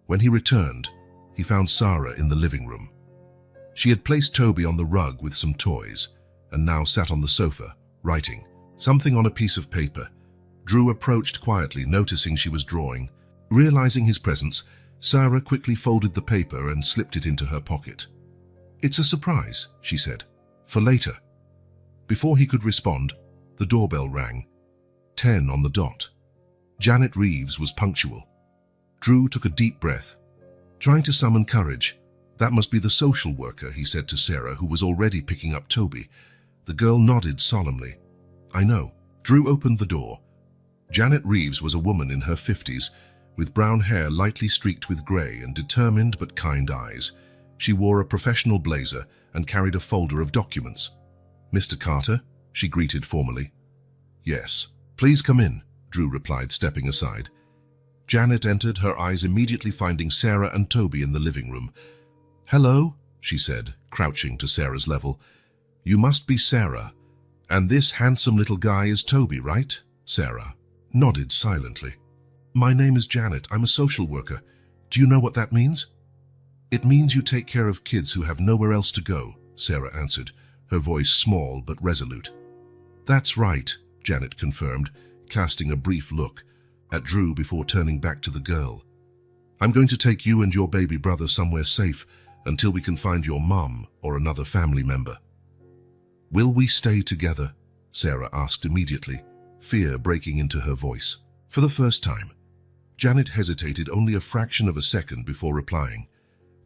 When he returned, he found Sarah in the living room. She had placed Toby on the rug with some toys, and now sat on the sofa, writing something on a piece of paper. Drew approached quietly, noticing she was drawing. Realizing his presence, Sarah quickly folded the paper and slipped it into her pocket. "It's a surprise," she said. "For later." Before he could respond, The doorbell rang. 10 on the dot. Janet Reeves was punctual. Drew took a deep breath. Trying to summon courage. That must be the social worker, he said to Sarah, who was already picking up Toby. The girl nodded solemnly. I know. Drew opened the door. Janet Reeves was a woman in her 50s, with brown hair lightly streaked with grey and determined but kind eyes. She wore a professional blazer and carried a folder of documents. Mr. Carter, she greeted formally. Yes. Please come in, Drew replied, stepping aside. Janet entered, her eyes immediately finding Sarah and Toby in the living room. Hello, she said, crouching to Sarah's level. You must be Sarah. And this handsome little guy is Toby, right? Sarah nodded silently. My name is Janet. I'm a social worker. Do you know what that means? It means you take care of kids who have nowhere else to go, Sarah answered, her voice small but resolute. That's right, Janet confirmed, casting a brief look at Drew before turning back to the girl. I'm going to take you and your baby brother somewhere safe until we can find your mom or another family member. Will we stay together? Sarah asked immediately, fear breaking into her voice. For the first time, Janet hesitated only a fraction of a second before replying.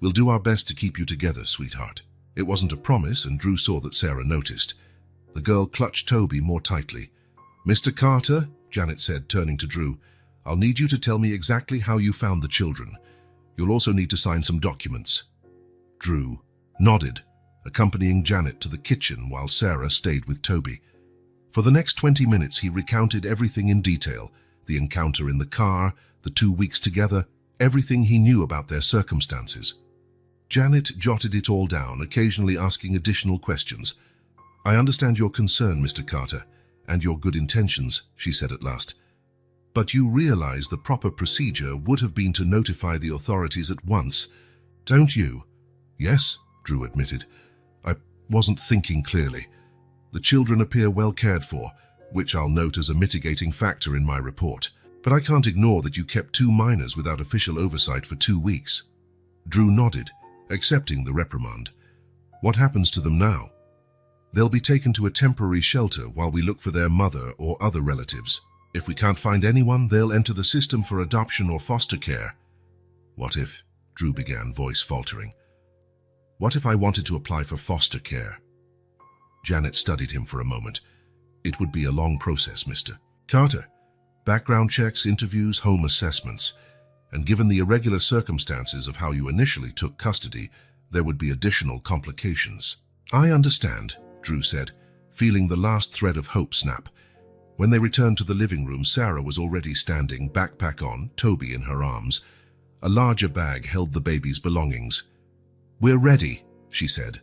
We'll do our best to keep you together, sweetheart. It wasn't a promise, and Drew saw that Sarah noticed. The girl clutched Toby more tightly. Mr. Carter, Janet said, turning to Drew, I'll need you to tell me exactly how you found the children. You'll also need to sign some documents. Drew nodded, accompanying Janet to the kitchen while Sarah stayed with Toby. For the next 20 minutes he recounted everything in detail, the encounter in the car, the 2 weeks together, everything he knew about their circumstances. Janet jotted it all down, occasionally asking additional questions. I understand your concern, Mr. Carter, and your good intentions, she said at last. But you realize the proper procedure would have been to notify the authorities at once, don't you? Yes, Drew admitted. I wasn't thinking clearly. The children appear well cared for, which I'll note as a mitigating factor in my report. But I can't ignore that you kept 2 minors without official oversight for 2 weeks. Drew nodded, accepting the reprimand. What happens to them now? They'll be taken to a temporary shelter while we look for their mother or other relatives. If we can't find anyone, they'll enter the system for adoption or foster care. What if? Drew began, voice faltering. What if I wanted to apply for foster care? Janet studied him for a moment. It would be a long process, Mr. Carter. Background checks, interviews, home assessments. And given the irregular circumstances of how you initially took custody, there would be additional complications. I understand, Drew said, feeling the last thread of hope snap. When they returned to the living room, Sarah was already standing, backpack on, Toby in her arms. A larger bag held the baby's belongings. We're ready, she said.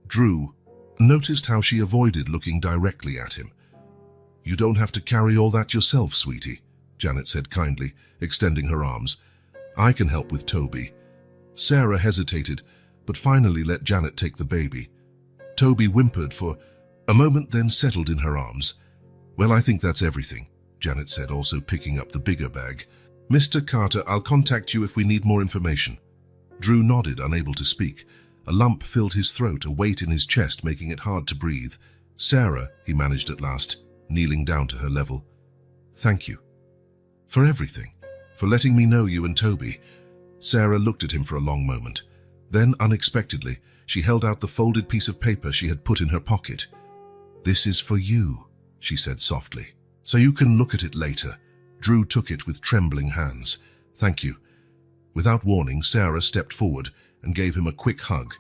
Drew noticed how she avoided looking directly at him. You don't have to carry all that yourself, sweetie, Janet said kindly, extending her arms. I can help with Toby. Sarah hesitated, but finally let Janet take the baby. Toby whimpered for a moment, then settled in her arms. Well, I think that's everything, Janet said, also picking up the bigger bag. Mr. Carter, I'll contact you if we need more information. Drew nodded, unable to speak. A lump filled his throat, a weight in his chest making it hard to breathe. Sarah, he managed at last, kneeling down to her level. Thank you. For everything. For letting me know you and Toby. Sarah looked at him for a long moment. Then, unexpectedly, she held out the folded piece of paper she had put in her pocket. This is for you, she said softly. So you can look at it later. Drew took it with trembling hands. Thank you. Without warning, Sarah stepped forward and gave him a quick hug.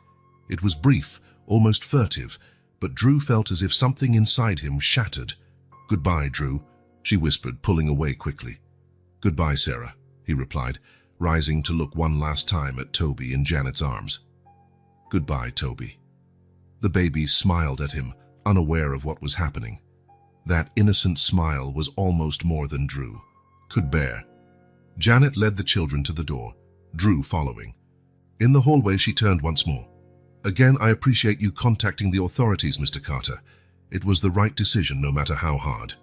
It was brief, almost furtive, but Drew felt as if something inside him shattered. Goodbye, Drew, she whispered, pulling away quickly. Goodbye, Sarah, he replied, rising to look one last time at Toby in Janet's arms. Goodbye, Toby. The baby smiled at him, unaware of what was happening. That innocent smile was almost more than Drew could bear. Janet led the children to the door, Drew following. In the hallway, she turned once more. Again, I appreciate you contacting the authorities, Mr. Carter. It was the right decision, no matter how hard.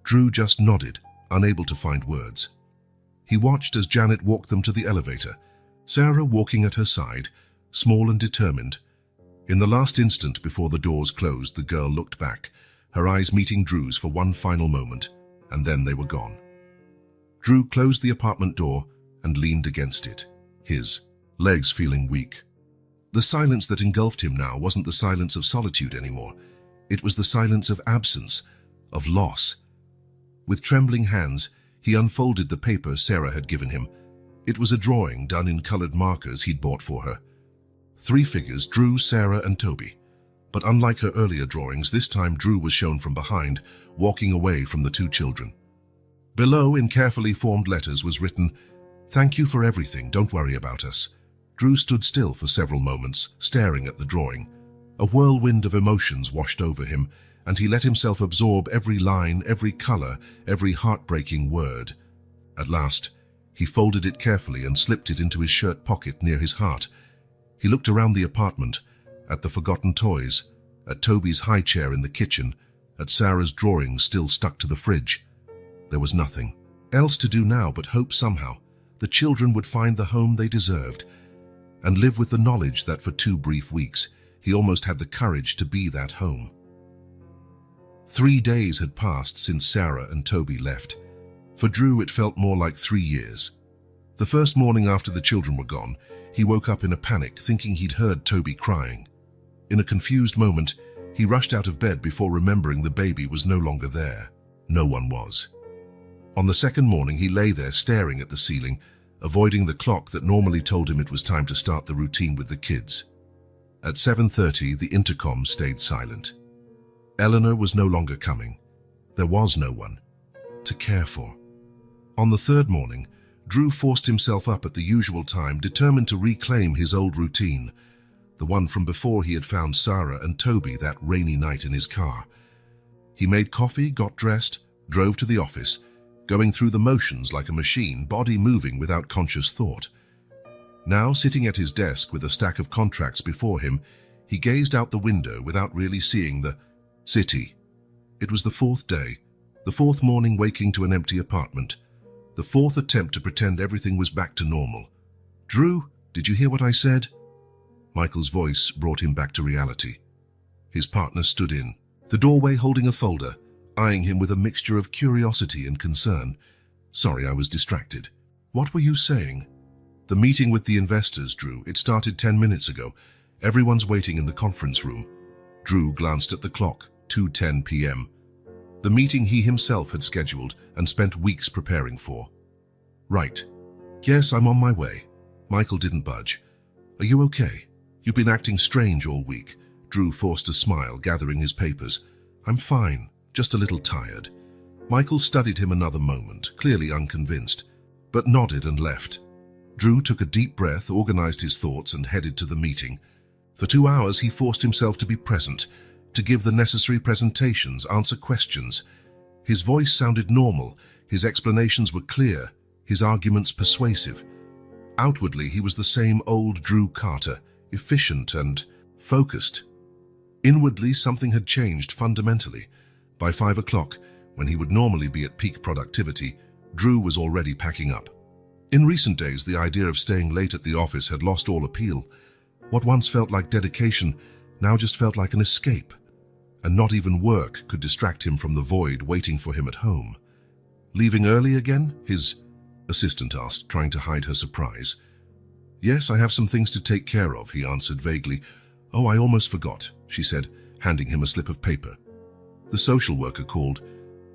Drew just nodded, unable to find words. He watched as Janet walked them to the elevator, Sarah walking at her side, small and determined. In the last instant before the doors closed, the girl looked back, her eyes meeting Drew's for one final moment, and then they were gone. Drew closed the apartment door and leaned against it, his legs feeling weak. The silence that engulfed him now wasn't the silence of solitude anymore. It was the silence of absence, of loss. With trembling hands, he unfolded the paper Sarah had given him. It was a drawing done in colored markers he'd bought for her. 3 figures, Drew, Sarah, and Toby. But unlike her earlier drawings, this time Drew was shown from behind, walking away from the 2 children. Below, in carefully formed letters, was written, "Thank you for everything, don't worry about us." Drew stood still for several moments, staring at the drawing. A whirlwind of emotions washed over him, and he let himself absorb every line, every color, every heartbreaking word. At last, he folded it carefully and slipped it into his shirt pocket near his heart. He looked around the apartment, at the forgotten toys, at Toby's high chair in the kitchen, at Sarah's drawings still stuck to the fridge. There was nothing else to do now but hope somehow the children would find the home they deserved, and live with the knowledge that for 2 brief weeks he almost had the courage to be that home. 3 days had passed since Sarah and Toby left. For Drew, it felt more like 3 years. The first morning after the children were gone, he woke up in a panic, thinking he'd heard Toby crying. In a confused moment, he rushed out of bed before remembering the baby was no longer there. No one was. On the second morning, he lay there staring at the ceiling, avoiding the clock that normally told him it was time to start the routine with the kids. At 7:30, the intercom stayed silent. Eleanor was no longer coming. There was no one to care for. On the third morning, Drew forced himself up at the usual time, determined to reclaim his old routine, the one from before he had found Sarah and Toby that rainy night in his car. He made coffee, got dressed, drove to the office, going through the motions like a machine, body moving without conscious thought. Now, sitting at his desk with a stack of contracts before him, he gazed out the window without really seeing the city. It was the 4th day, the 4th morning waking to an empty apartment, the 4th attempt to pretend everything was back to normal. "Drew, did you hear what I said?" Michael's voice brought him back to reality. His partner stood in the doorway holding a folder, eyeing him with a mixture of curiosity and concern. "Sorry, I was distracted." "What were you saying?" "The meeting with the investors, Drew. It started 10 minutes ago. Everyone's waiting in the conference room." Drew glanced at the clock, 2:10 p.m. The meeting he himself had scheduled and spent weeks preparing for. "Right. Yes, I'm on my way." Michael didn't budge. "Are you okay? You've been acting strange all week." Drew forced a smile, gathering his papers. "I'm fine. Just a little tired." Michael studied him another moment, clearly unconvinced, but nodded and left. Drew took a deep breath, organized his thoughts, and headed to the meeting. For 2 hours, he forced himself to be present, to give the necessary presentations, answer questions. His voice sounded normal, his explanations were clear, his arguments persuasive. Outwardly, he was the same old Drew Carter, efficient and focused. Inwardly, something had changed fundamentally. By 5 o'clock, when he would normally be at peak productivity, Drew was already packing up. In recent days, the idea of staying late at the office had lost all appeal. What once felt like dedication now just felt like an escape, and not even work could distract him from the void waiting for him at home. "Leaving early again?" his assistant asked, trying to hide her surprise. "Yes, I have some things to take care of," he answered vaguely. "Oh, I almost forgot," she said, handing him a slip of paper. "The social worker called.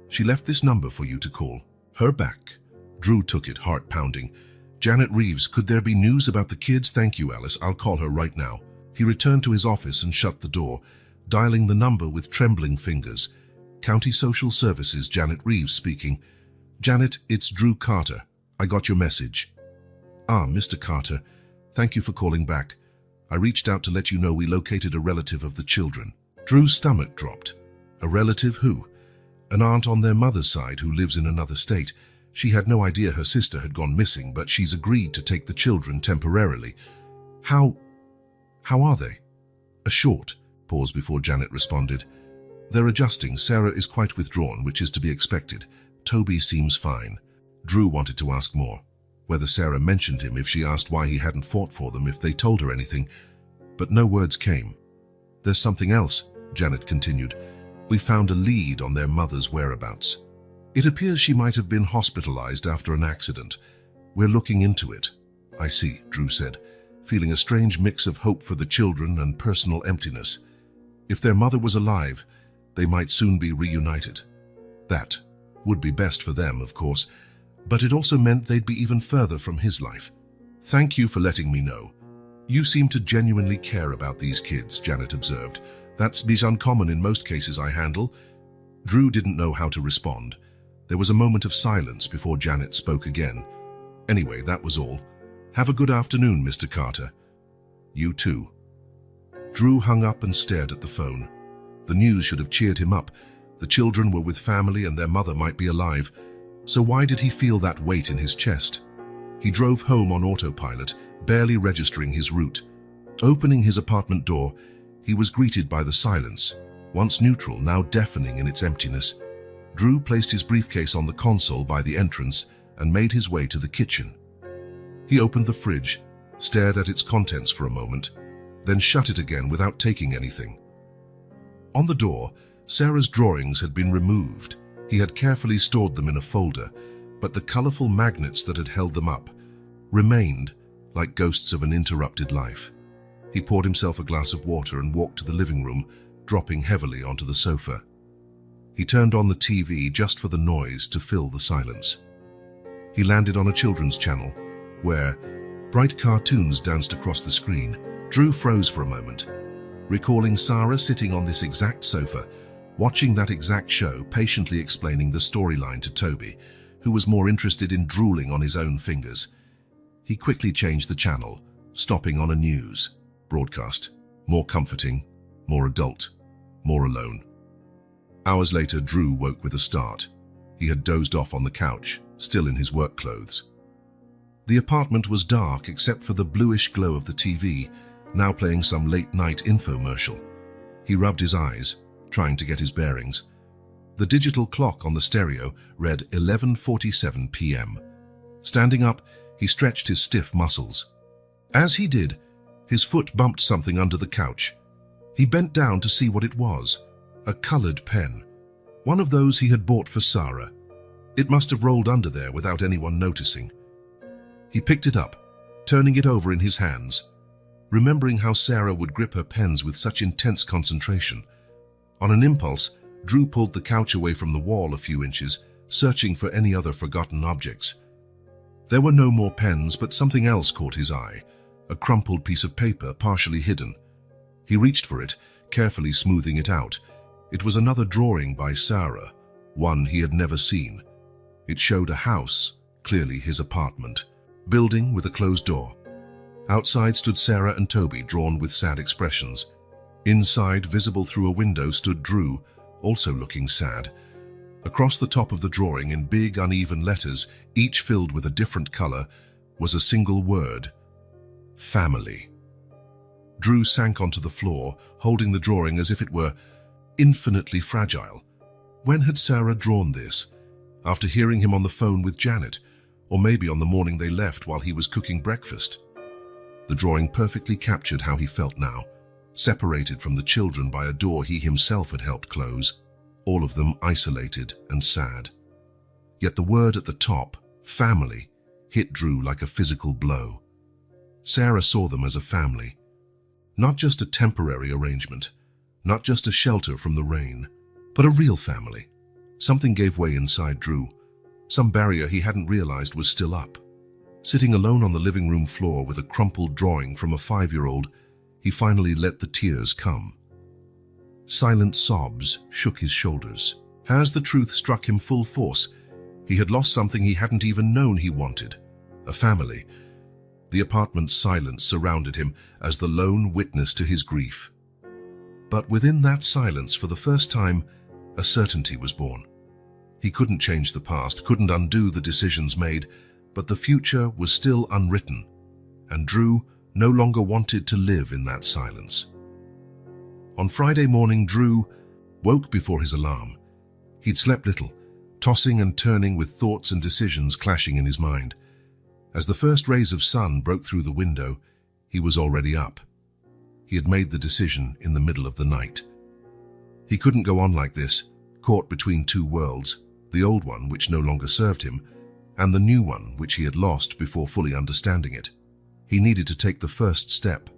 She left this number for you to call her back." Drew took it, heart pounding. "Janet Reeves, could there be news about the kids? Thank you, Alice. I'll call her right now." He returned to his office and shut the door, dialing the number with trembling fingers. "County Social Services, Janet Reeves speaking." "Janet, it's Drew Carter. I got your message." "Ah, Mr. Carter, thank you for calling back. I reached out to let you know we located a relative of the children." Drew's stomach dropped. A relative who? An aunt on their mother's side who lives in another state. She had no idea her sister had gone missing, but she's agreed to take the children temporarily. How are they?" A short pause before Janet responded. "They're adjusting. Sarah is quite withdrawn, which is to be expected. Toby seems fine." Drew wanted to ask more. Whether Sarah mentioned him, if she asked why he hadn't fought for them, if they told her anything. But no words came. "There's something else," Janet continued. We found a lead on their mother's whereabouts. It appears she might have been hospitalized after an accident. We're looking into it." "I see," Drew said, feeling a strange mix of hope for the children and personal emptiness. If their mother was alive, they might soon be reunited. That would be best for them, of course, but it also meant they'd be even further from his life. "Thank you for letting me know. You seem to genuinely care about these kids," Janet observed. "That's uncommon in most cases I handle." Drew didn't know how to respond. There was a moment of silence before Janet spoke again. "Anyway, that was all. Have a good afternoon, Mr. Carter." "You too." Drew hung up and stared at the phone. The news should have cheered him up. The children were with family and their mother might be alive. So why did he feel that weight in his chest? He drove home on autopilot, barely registering his route. Opening his apartment door, he was greeted by the silence, once neutral, now deafening in its emptiness. Drew placed his briefcase on the console by the entrance and made his way to the kitchen. He opened the fridge, stared at its contents for a moment, then shut it again without taking anything. On the door, Sarah's drawings had been removed. He had carefully stored them in a folder, but the colorful magnets that had held them up remained like ghosts of an interrupted life. He poured himself a glass of water and walked to the living room, dropping heavily onto the sofa. He turned on the TV just for the noise to fill the silence. He landed on a children's channel, where bright cartoons danced across the screen. Drew froze for a moment, recalling Sarah sitting on this exact sofa, watching that exact show, patiently explaining the storyline to Toby, who was more interested in drooling on his own fingers. He quickly changed the channel, stopping on a news broadcast. More comforting, more adult, more alone. Hours later, Drew woke with a start. He had dozed off on the couch, still in his work clothes. The apartment was dark except for the bluish glow of the TV, now playing some late-night infomercial. He rubbed his eyes, trying to get his bearings. The digital clock on the stereo read 11:47 p.m. Standing up, he stretched his stiff muscles. As he did, his foot bumped something under the couch. He bent down to see what it was. A colored pen. One of those he had bought for Sarah. It must have rolled under there without anyone noticing. He picked it up, turning it over in his hands, remembering how Sarah would grip her pens with such intense concentration. On an impulse, Drew pulled the couch away from the wall a few inches, searching for any other forgotten objects. There were no more pens, but something else caught his eye, a crumpled piece of paper partially hidden. He reached for it, carefully smoothing it out. It was another drawing by Sarah, one he had never seen. It showed a house, clearly his apartment, building with a closed door. Outside stood Sarah and Toby, drawn with sad expressions. Inside, visible through a window, stood Drew, also looking sad. Across the top of the drawing, in big, uneven letters, each filled with a different color, was a single word: family. Drew sank onto the floor, holding the drawing as if it were infinitely fragile. When had Sarah drawn this? After hearing him on the phone with Janet, or maybe on the morning they left while he was cooking breakfast. The drawing perfectly captured how he felt now, separated from the children by a door he himself had helped close, all of them isolated and sad. Yet the word at the top, family, hit Drew like a physical blow. Sarah saw them as a family, not just a temporary arrangement, not just a shelter from the rain, but a real family. Something gave way inside Drew. Some barrier he hadn't realized was still up. Sitting alone on the living room floor with a crumpled drawing from a 5-year-old, he finally let the tears come. Silent sobs shook his shoulders. As the truth struck him full force, he had lost something he hadn't even known he wanted: a family. The apartment's silence surrounded him as the lone witness to his grief. But within that silence, for the first time, a certainty was born. He couldn't change the past, couldn't undo the decisions made, but the future was still unwritten, and Drew no longer wanted to live in that silence. On Friday morning, Drew woke before his alarm. He'd slept little, tossing and turning with thoughts and decisions clashing in his mind. As the first rays of sun broke through the window, he was already up. He had made the decision in the middle of the night. He couldn't go on like this, caught between two worlds, the old one which no longer served him, and the new one which he had lost before fully understanding it. He needed to take the first step.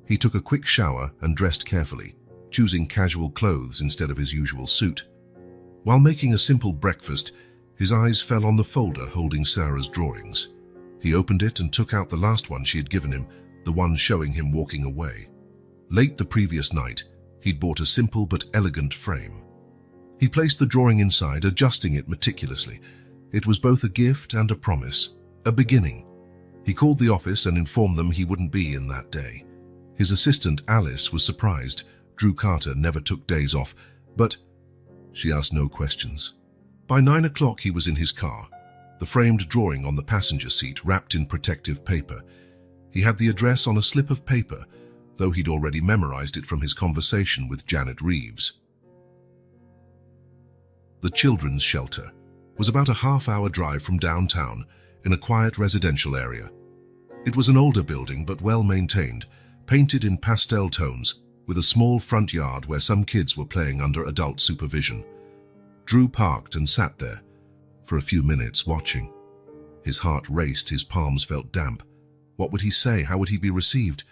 He took a quick shower and dressed carefully, choosing casual clothes instead of his usual suit. While making a simple breakfast, his eyes fell on the folder holding Sarah's drawings. He opened it and took out the last one she had given him, the one showing him walking away. Late the previous night, he'd bought a simple but elegant frame. He placed the drawing inside, adjusting it meticulously. It was both a gift and a promise, a beginning. He called the office and informed them he wouldn't be in that day. His assistant, Alice, was surprised. Drew Carter never took days off, but she asked no questions. By 9 o'clock he was in his car, the framed drawing on the passenger seat wrapped in protective paper. He had the address on a slip of paper, though he'd already memorized it from his conversation with Janet Reeves. The children's shelter was about a half-hour drive from downtown in a quiet residential area. It was an older building but well-maintained, painted in pastel tones, with a small front yard where some kids were playing under adult supervision. Drew parked and sat there for a few minutes watching. His heart raced, his palms felt damp. What would he say? How would he be received?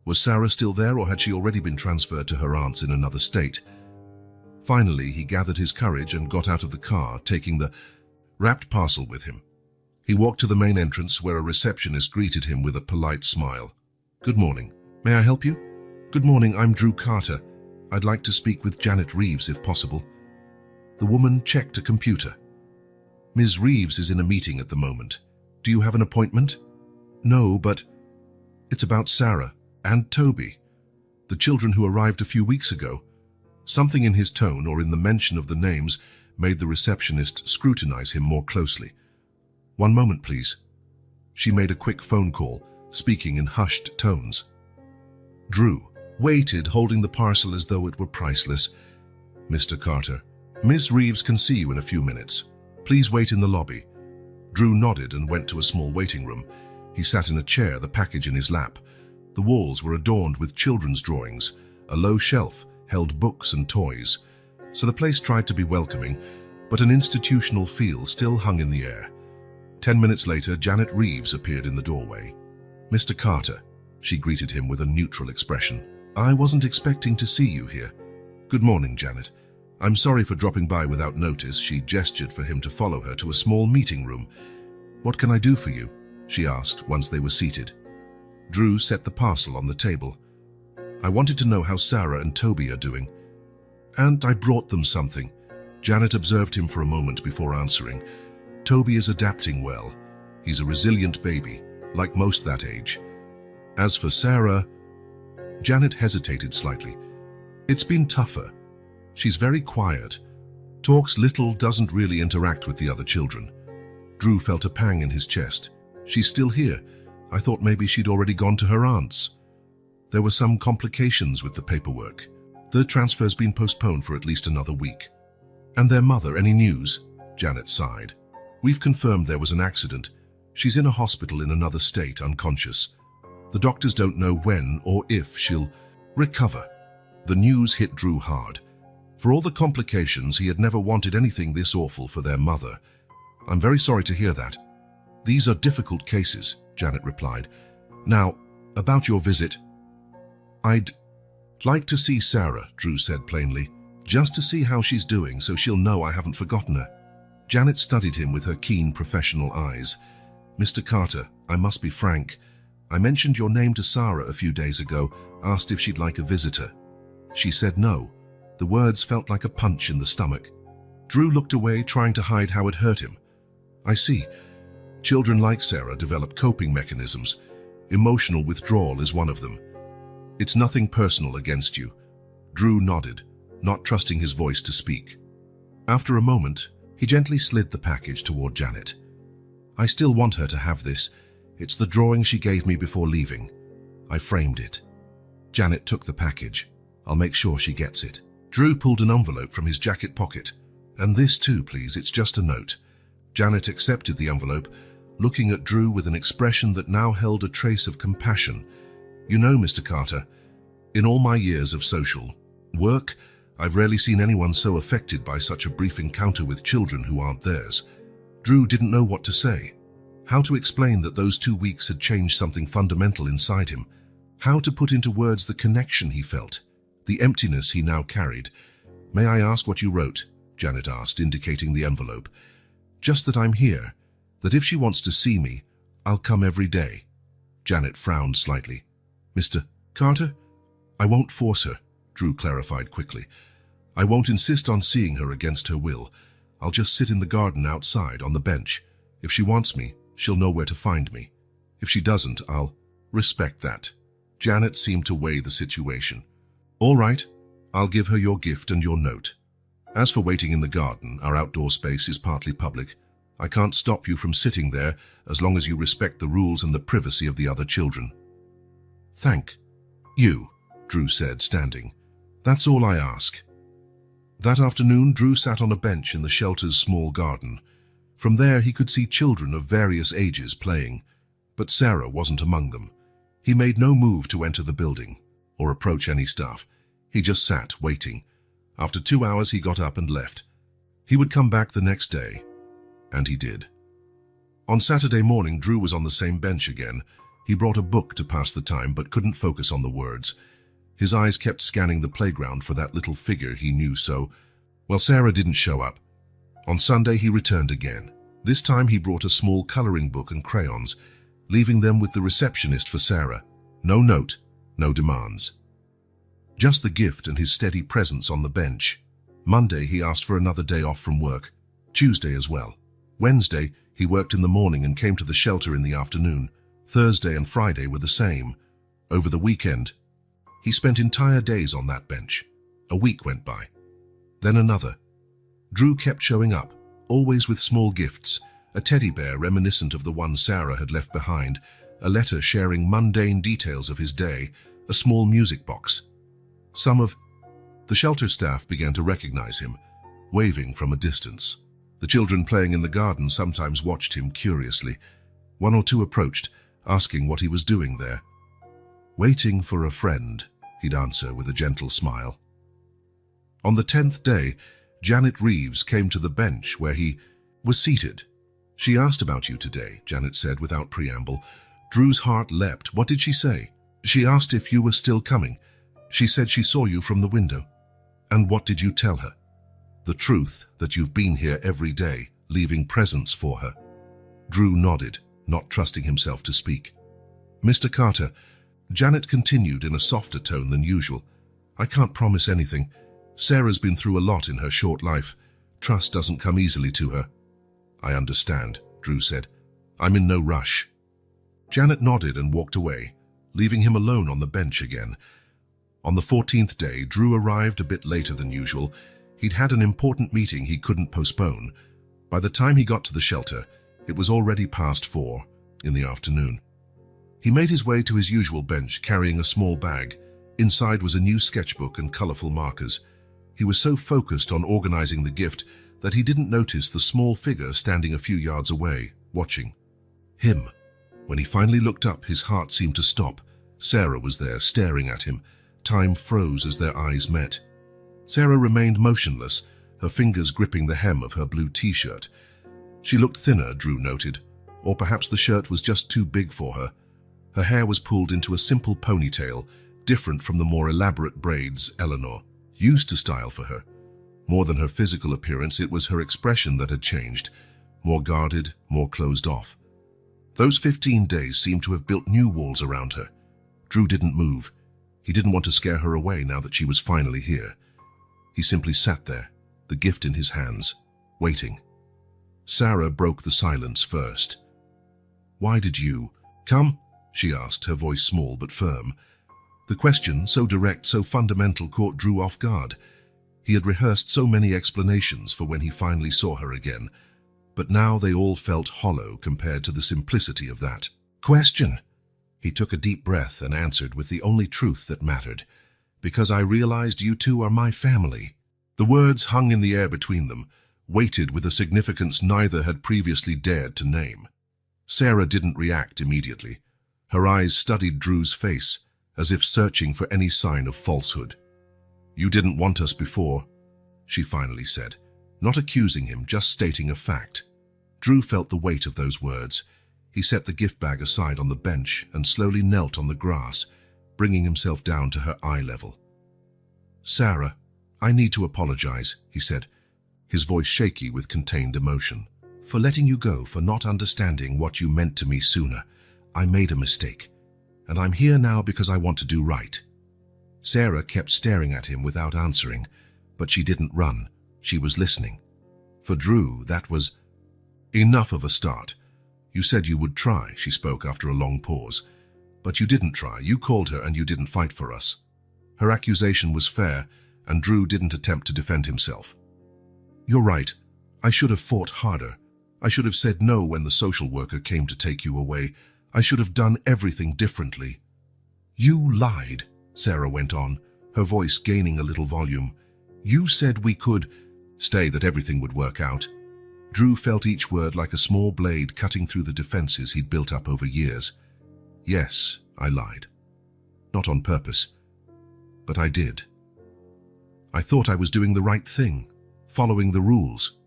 Was Sarah still there, or had she already been transferred to her aunt's in another state? Finally, he gathered his courage and got out of the car, taking the wrapped parcel with him. He walked to the main entrance where a receptionist greeted him with a polite smile. "Good morning. May I help you?" "Good morning, I'm Drew Carter. I'd like to speak with Janet Reeves if possible." The woman checked a computer. "Ms. Reeves is in a meeting at the moment. Do you have an appointment?" "No, but it's about Sarah and Toby, the children who arrived a few weeks ago." Something in his tone or in the mention of the names made the receptionist scrutinize him more closely. "One moment, please." She made a quick phone call, speaking in hushed tones. Drew waited, holding the parcel as though it were priceless. "Mr. Carter, Ms. Reeves can see you in a few minutes. Please wait in the lobby." Drew nodded and went to a small waiting room. He sat in a chair, the package in his lap. The walls were adorned with children's drawings. A low shelf held books and toys, so the place tried to be welcoming, but an institutional feel still hung in the air. 10 minutes later, Janet Reeves appeared in the doorway. "Mr. Carter," she greeted him with a neutral expression. "I wasn't expecting to see you here." "Good morning, Janet. I'm sorry for dropping by without notice." She gestured for him to follow her to a small meeting room. "What can I do for you?" she asked once they were seated. Drew set the parcel on the table. "I wanted to know how Sarah and Toby are doing. And I brought them something." Janet observed him for a moment before answering. "Toby is adapting well. He's a resilient baby, like most that age. As for Sarah..." Janet hesitated slightly. "It's been tougher. She's very quiet, talks little, doesn't really interact with the other children." Drew felt a pang in his chest. "She's still here. I thought maybe she'd already gone to her aunt's." There were some complications with the paperwork. The transfer's been postponed for at least another week. "And their mother, any news?" Janet sighed. "We've confirmed there was an accident. She's in a hospital in another state, unconscious. The doctors don't know when or if she'll recover." The news hit Drew hard. For all the complications, he had never wanted anything this awful for their mother. "I'm very sorry to hear that. These are difficult cases," Janet replied. "Now, about your visit." "I'd like to see Sarah," Drew said plainly, "just to see how she's doing so she'll know I haven't forgotten her." Janet studied him with her keen professional eyes. "Mr. Carter, I must be frank. I mentioned your name to Sarah a few days ago, asked if she'd like a visitor. She said no." The words felt like a punch in the stomach. Drew looked away, trying to hide how it hurt him. "I see. Children like Sarah develop coping mechanisms. Emotional withdrawal is one of them. It's nothing personal against you." Drew nodded, not trusting his voice to speak. After a moment, he gently slid the package toward Janet. "I still want her to have this. It's the drawing she gave me before leaving. I framed it." Janet took the package. "I'll make sure she gets it." Drew pulled an envelope from his jacket pocket. "And this too, please. It's just a note." Janet accepted the envelope, looking at Drew with an expression that now held a trace of compassion. "You know, Mr. Carter, in all my years of social work, I've rarely seen anyone so affected by such a brief encounter with children who aren't theirs. Drew didn't know what to say. How to explain that those 2 weeks had changed something fundamental inside him. How to put into words the connection he felt, the emptiness he now carried. "May I ask what you wrote?" Janet asked, indicating the envelope. "Just that I'm here, that if she wants to see me, I'll come every day." Janet frowned slightly. "Mr. Carter? I won't force her," Drew clarified quickly. "I won't insist on seeing her against her will. I'll just sit in the garden outside on the bench. If she wants me, she'll know where to find me. If she doesn't, I'll respect that." Janet seemed to weigh the situation. "All right, I'll give her your gift and your note. As for waiting in the garden, our outdoor space is partly public. I can't stop you from sitting there as long as you respect the rules and the privacy of the other children." "Thank you," Drew said, standing. "That's all I ask." That afternoon, Drew sat on a bench in the shelter's small garden. From there, he could see children of various ages playing, but Sarah wasn't among them. He made no move to enter the building or approach any staff. He just sat, waiting. After 2 hours, he got up and left. He would come back the next day, and he did. On Saturday morning, Drew was on the same bench again. He brought a book to pass the time, but couldn't focus on the words. His eyes kept scanning the playground for that little figure he knew so. Well, Sarah didn't show up. On Sunday, he returned again. This time, he brought a small coloring book and crayons, leaving them with the receptionist for Sarah. No note, no demands. Just the gift and his steady presence on the bench. Monday, he asked for another day off from work. Tuesday as well. Wednesday, he worked in the morning and came to the shelter in the afternoon. Thursday and Friday were the same. Over the weekend, he spent entire days on that bench. A week went by. Then another. Drew kept showing up, always with small gifts, a teddy bear reminiscent of the one Sarah had left behind, a letter sharing mundane details of his day, a small music box. Some of the shelter staff began to recognize him, waving from a distance. The children playing in the garden sometimes watched him curiously. 1 or 2 approached, asking what he was doing there. "Waiting for a friend," he'd answer with a gentle smile. On the 10th day, Janet Reeves came to the bench where he was seated. "She asked about you today," Janet said without preamble. Drew's heart leapt. "What did she say?" "She asked if you were still coming. She said she saw you from the window." "And what did you tell her?" "The truth, that you've been here every day, leaving presents for her." Drew nodded, not trusting himself to speak. "Mr. Carter," Janet continued in a softer tone than usual, "I can't promise anything. Sarah's been through a lot in her short life. Trust doesn't come easily to her." "I understand," Drew said. "I'm in no rush." Janet nodded and walked away, leaving him alone on the bench again. On the 14th day, Drew arrived a bit later than usual. He'd had an important meeting he couldn't postpone. By the time he got to the shelter, it was already past 4 in the afternoon. He made his way to his usual bench, carrying a small bag. Inside was a new sketchbook and colorful markers. He was so focused on organizing the gift that he didn't notice the small figure standing a few yards away, watching him. When he finally looked up, his heart seemed to stop. Sarah was there, staring at him. Time froze as their eyes met. Sarah remained motionless, her fingers gripping the hem of her blue t-shirt. She looked thinner, Drew noted, or perhaps the shirt was just too big for her. Her hair was pulled into a simple ponytail, different from the more elaborate braids Eleanor used to style for her. More than her physical appearance, it was her expression that had changed, more guarded, more closed off. Those 15 days seemed to have built new walls around her. Drew didn't move. He didn't want to scare her away now that she was finally here. He simply sat there, the gift in his hands, waiting. Sarah broke the silence first. "Why did you come?" she asked, her voice small but firm. The question, so direct, so fundamental, caught Drew off guard. He had rehearsed so many explanations for when he finally saw her again, but now they all felt hollow compared to the simplicity of that question. He took a deep breath and answered with the only truth that mattered. "Because I realized you two are my family." The words hung in the air between them, weighted with a significance neither had previously dared to name. Sarah didn't react immediately. Her eyes studied Drew's face, as if searching for any sign of falsehood. You didn't want us before, she finally said, not accusing him, just stating a fact. Drew felt the weight of those words. He set the gift bag aside on the bench and slowly knelt on the grass, bringing himself down to her eye level. Sarah, I need to apologize, he said, his voice shaky with contained emotion. For letting you go, for not understanding what you meant to me sooner. I made a mistake, and I'm here now because I want to do right. Sarah kept staring at him without answering, but she didn't run. She was listening. For Drew, that was enough of a start. You said you would try, she spoke after a long pause. But you didn't try. You called her and you didn't fight for us. Her accusation was fair, and Drew didn't attempt to defend himself. You're right. I should have fought harder. I should have said no when the social worker came to take you away. I should have done everything differently. You lied, Sarah went on, her voice gaining a little volume. You said we could stay, that everything would work out. Drew felt each word like a small blade cutting through the defenses he'd built up over years. Yes, I lied. Not on purpose, but I did. I thought I was doing the right thing, following the rules.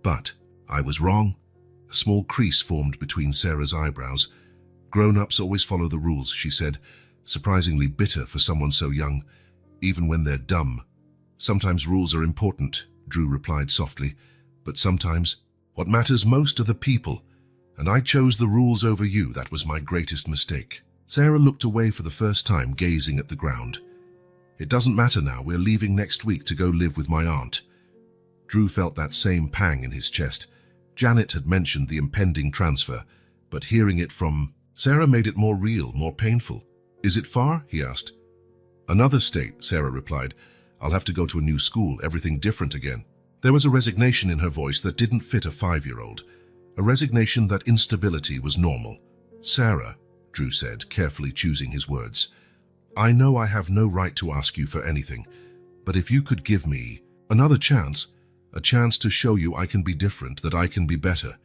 But I was wrong. A small crease formed between Sarah's eyebrows. Grown-ups always follow the rules, she said, surprisingly bitter for someone so young, even when they're dumb. Sometimes rules are important, Drew replied softly, but sometimes what matters most are the people, and I chose the rules over you. That was my greatest mistake. Sarah looked away for the first time, gazing at the ground. It doesn't matter now. We're leaving next week to go live with my aunt. Drew felt that same pang in his chest. Janet had mentioned the impending transfer, but hearing it from Sarah made it more real, more painful. Is it far? He asked. Another state, Sarah replied. I'll have to go to a new school, everything different again. There was a resignation in her voice that didn't fit a 5-year-old. A resignation that instability was normal. Sarah, Drew said, carefully choosing his words, I know I have no right to ask you for anything, but if you could give me another chance, a chance to show you I can be different, that I can be better.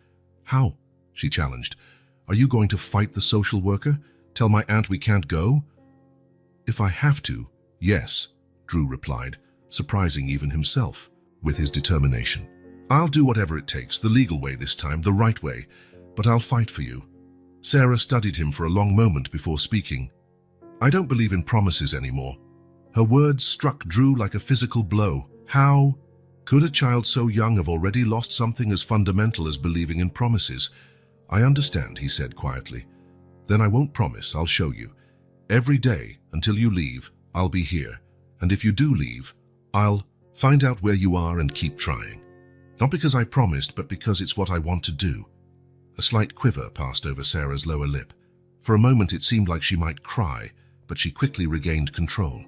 How? She challenged. Are you going to fight the social worker? Tell my aunt we can't go? If I have to, yes, Drew replied, surprising even himself with his determination. I'll do whatever it takes, the legal way this time, the right way, but I'll fight for you. Sarah studied him for a long moment before speaking. I don't believe in promises anymore. Her words struck Drew like a physical blow. How could a child so young have already lost something as fundamental as believing in promises? I understand, he said quietly. Then I won't promise, I'll show you. Every day, until you leave, I'll be here. And if you do leave, I'll find out where you are and keep trying. Not because I promised, but because it's what I want to do. A slight quiver passed over Sarah's lower lip. For a moment it seemed like she might cry, but she quickly regained control.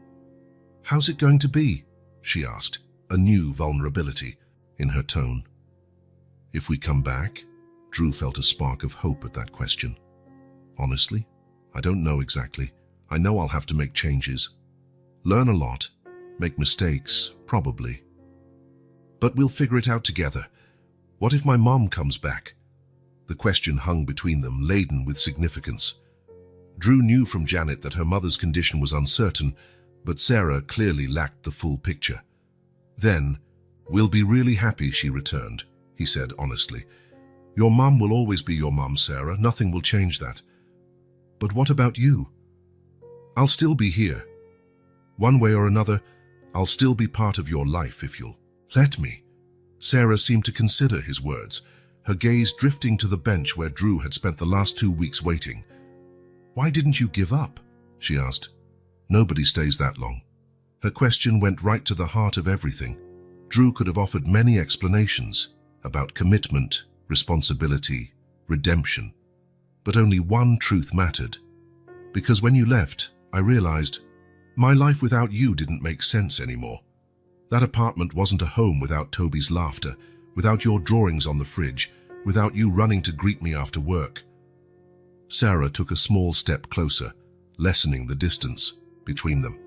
How's it going to be? She asked, a new vulnerability in her tone. If we come back? Drew felt a spark of hope at that question. Honestly, I don't know exactly. I know I'll have to make changes. Learn a lot. Make mistakes, probably. But we'll figure it out together. What if my mom comes back? The question hung between them, laden with significance. Drew knew from Janet that her mother's condition was uncertain, but Sarah clearly lacked the full picture. Then, we'll be really happy she returned, he said honestly. Your mom will always be your mom, Sarah. Nothing will change that. But what about you? I'll still be here. One way or another, I'll still be part of your life if you'll let me. Sarah seemed to consider his words, her gaze drifting to the bench where Drew had spent the last 2 weeks waiting. Why didn't you give up? She asked. Nobody stays that long. Her question went right to the heart of everything. Drew could have offered many explanations about commitment, responsibility, redemption. But only one truth mattered. Because when you left, I realized my life without you didn't make sense anymore. That apartment wasn't a home without Toby's laughter, without your drawings on the fridge, without you running to greet me after work. Sarah took a small step closer, lessening the distance between them.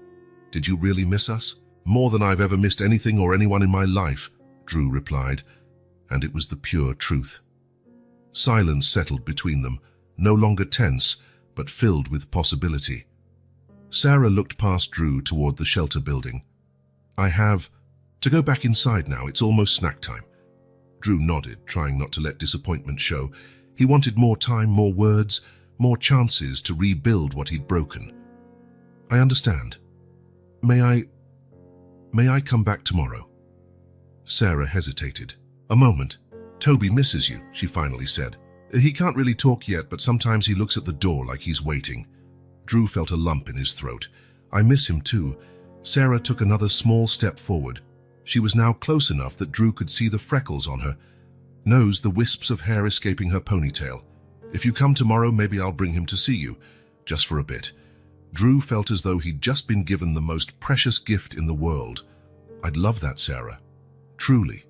Did you really miss us? More than I've ever missed anything or anyone in my life, Drew replied, and it was the pure truth. Silence settled between them, no longer tense, but filled with possibility. Sarah looked past Drew toward the shelter building. I have to go back inside now. It's almost snack time. Drew nodded, trying not to let disappointment show. He wanted more time, more words, more chances to rebuild what he'd broken. I understand. May I come back tomorrow? Sarah hesitated. A moment. Toby misses you, she finally said. He can't really talk yet, but sometimes he looks at the door like he's waiting. Drew felt a lump in his throat. I miss him too. Sarah took another small step forward. She was now close enough that Drew could see the freckles on her nose, the wisps of hair escaping her ponytail. If you come tomorrow, maybe I'll bring him to see you, just for a bit. Drew felt as though he'd just been given the most precious gift in the world. I'd love that, Sarah. Truly.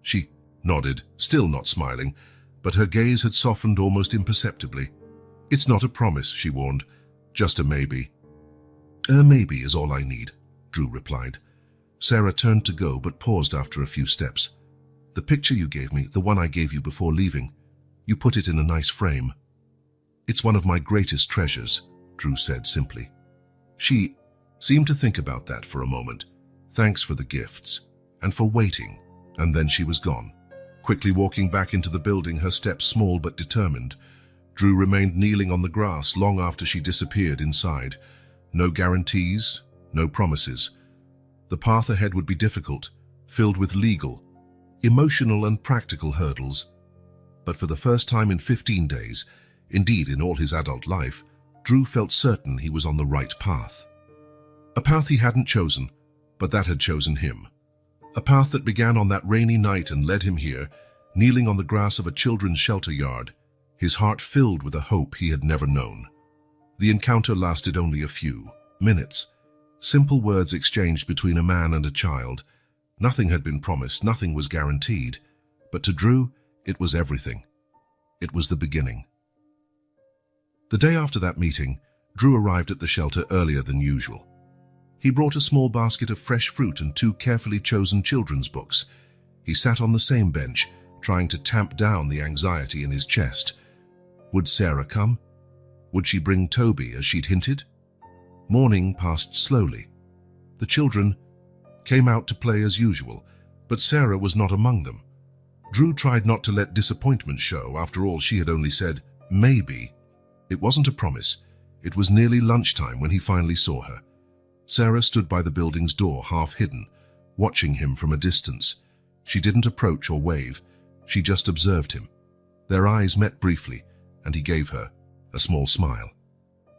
She nodded, still not smiling, but her gaze had softened almost imperceptibly. It's not a promise, she warned. Just a maybe. A maybe is all I need, Drew replied. Sarah turned to go, but paused after a few steps. The picture you gave me, the one I gave you before leaving, you put it in a nice frame. It's one of my greatest treasures, Drew said simply. She seemed to think about that for a moment. Thanks for the gifts, and for waiting, and then she was gone. Quickly walking back into the building, her steps small but determined. Drew remained kneeling on the grass long after she disappeared inside. No guarantees, no promises. The path ahead would be difficult, filled with legal, emotional and practical hurdles. But for the first time in 15 days, indeed in all his adult life, Drew felt certain he was on the right path. A path he hadn't chosen, but that had chosen him. A path that began on that rainy night and led him here, kneeling on the grass of a children's shelter yard, his heart filled with a hope he had never known. The encounter lasted only a few minutes. Simple words exchanged between a man and a child. Nothing had been promised, nothing was guaranteed. But to Drew, it was everything. It was the beginning. The day after that meeting, Drew arrived at the shelter earlier than usual. He brought a small basket of fresh fruit and 2 carefully chosen children's books. He sat on the same bench, trying to tamp down the anxiety in his chest. Would Sarah come? Would she bring Toby, as she'd hinted? Morning passed slowly. The children came out to play as usual, but Sarah was not among them. Drew tried not to let disappointment show. After all, she had only said, maybe. It wasn't a promise. It was nearly lunchtime when he finally saw her. Sarah stood by the building's door, half hidden, watching him from a distance. She didn't approach or wave. She just observed him. Their eyes met briefly, and he gave her a small smile.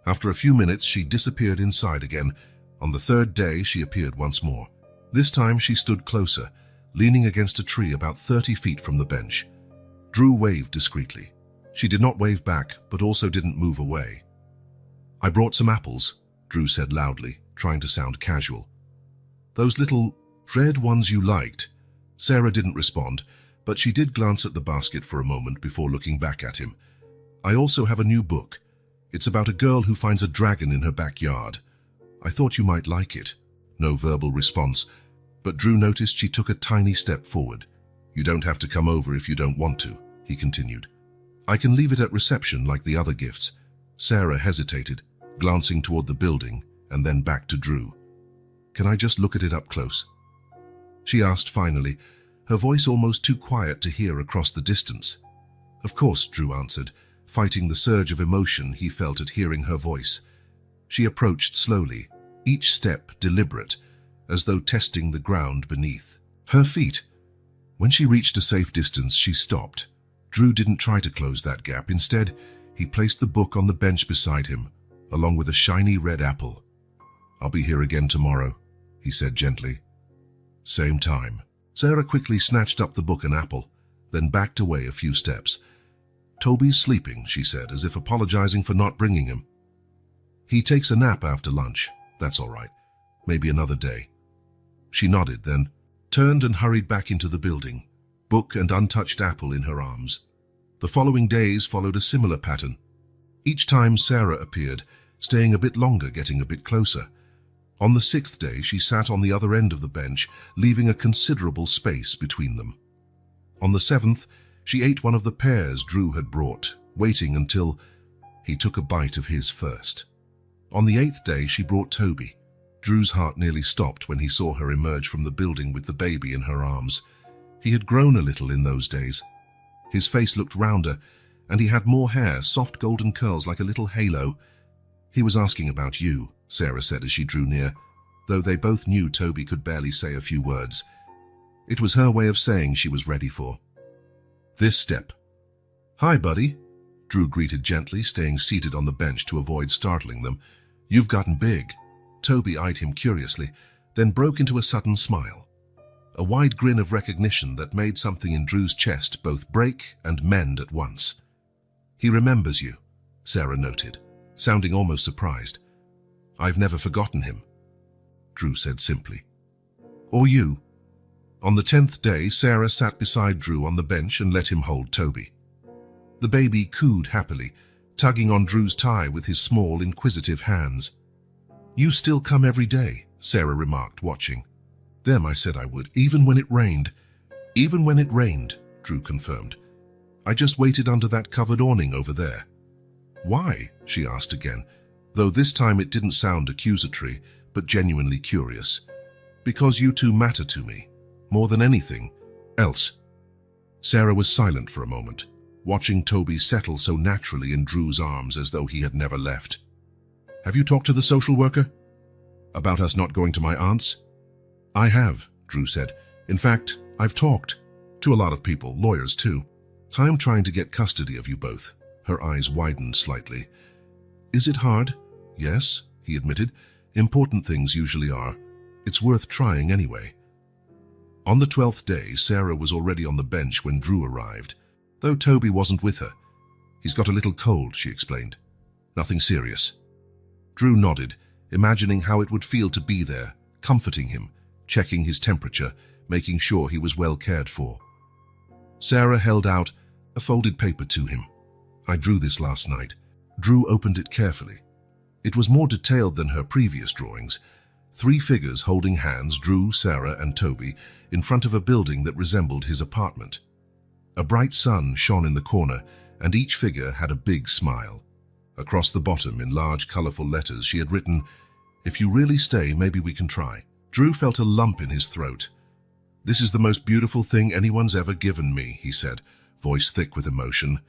After a few minutes, she disappeared inside again. On the 3rd day, she appeared once more. This time, she stood closer, leaning against a tree about 30 feet from the bench. Drew waved discreetly. She did not wave back, but also didn't move away. I brought some apples, Drew said loudly, trying to sound casual. Those little red ones you liked. Sarah didn't respond, but she did glance at the basket for a moment before looking back at him. I also have a new book. It's about a girl who finds a dragon in her backyard. I thought you might like it. No verbal response, but Drew noticed she took a tiny step forward. You don't have to come over if you don't want to, he continued. I can leave it at reception like the other gifts. Sarah hesitated, glancing toward the building and then back to Drew. Can I just look at it up close? She asked finally, her voice almost too quiet to hear across the distance. Of course, Drew answered, fighting the surge of emotion he felt at hearing her voice. She approached slowly, each step deliberate, as though testing the ground beneath her feet. When she reached a safe distance, she stopped. Drew didn't try to close that gap. Instead, he placed the book on the bench beside him, along with a shiny red apple. I'll be here again tomorrow, he said gently. Same time. Sarah quickly snatched up the book and apple, then backed away a few steps. Toby's sleeping, she said, as if apologizing for not bringing him. He takes a nap after lunch. That's all right. Maybe another day. She nodded, then turned and hurried back into the building, book and untouched apple in her arms. The following days followed a similar pattern. Each time Sarah appeared, staying a bit longer, getting a bit closer. On the 6th day, she sat on the other end of the bench, leaving a considerable space between them. On the 7th, she ate one of the pears Drew had brought, waiting until he took a bite of his first. On the 8th day, she brought Toby. Drew's heart nearly stopped when he saw her emerge from the building with the baby in her arms. He had grown a little in those days. His face looked rounder, and he had more hair, soft golden curls like a little halo. "He was asking about you," Sarah said as she drew near, though they both knew Toby could barely say a few words. It was her way of saying she was ready for this step. "Hi, buddy," Drew greeted gently, staying seated on the bench to avoid startling them. "You've gotten big." Toby eyed him curiously, then broke into a sudden smile. A wide grin of recognition that made something in Drew's chest both break and mend at once. "He remembers you," Sarah noted, sounding almost surprised. "I've never forgotten him," Drew said simply. "Or you." On the 10th day, Sarah sat beside Drew on the bench and let him hold Toby. The baby cooed happily, tugging on Drew's tie with his small, inquisitive hands. "You still come every day," Sarah remarked, watching. "Them, I said I would, even when it rained." "Even when it rained," Drew confirmed. "I just waited under that covered awning over there." "Why?" she asked again, though this time it didn't sound accusatory, but genuinely curious. "Because you two matter to me, more than anything else." Sarah was silent for a moment, watching Toby settle so naturally in Drew's arms as though he had never left. "Have you talked to the social worker about us not going to my aunt's?" "I have," Drew said. "In fact, I've talked to a lot of people, lawyers too. I'm trying to get custody of you both." Her eyes widened slightly. "Is it hard?" "Yes," he admitted. "Important things usually are. It's worth trying anyway." On the 12th day, Sarah was already on the bench when Drew arrived, though Toby wasn't with her. "He's got a little cold," she explained. "Nothing serious." Drew nodded, imagining how it would feel to be there, comforting him, checking his temperature, making sure he was well cared for. Sarah held out a folded paper to him. "I drew this last night." Drew opened it carefully. It was more detailed than her previous drawings. 3 figures holding hands, Drew, Sarah, and Toby, in front of a building that resembled his apartment. A bright sun shone in the corner, and each figure had a big smile. Across the bottom, in large, colorful letters, she had written, "If you really stay, maybe we can try." Drew felt a lump in his throat. "This is the most beautiful thing anyone's ever given me," he said, voice thick with emotion.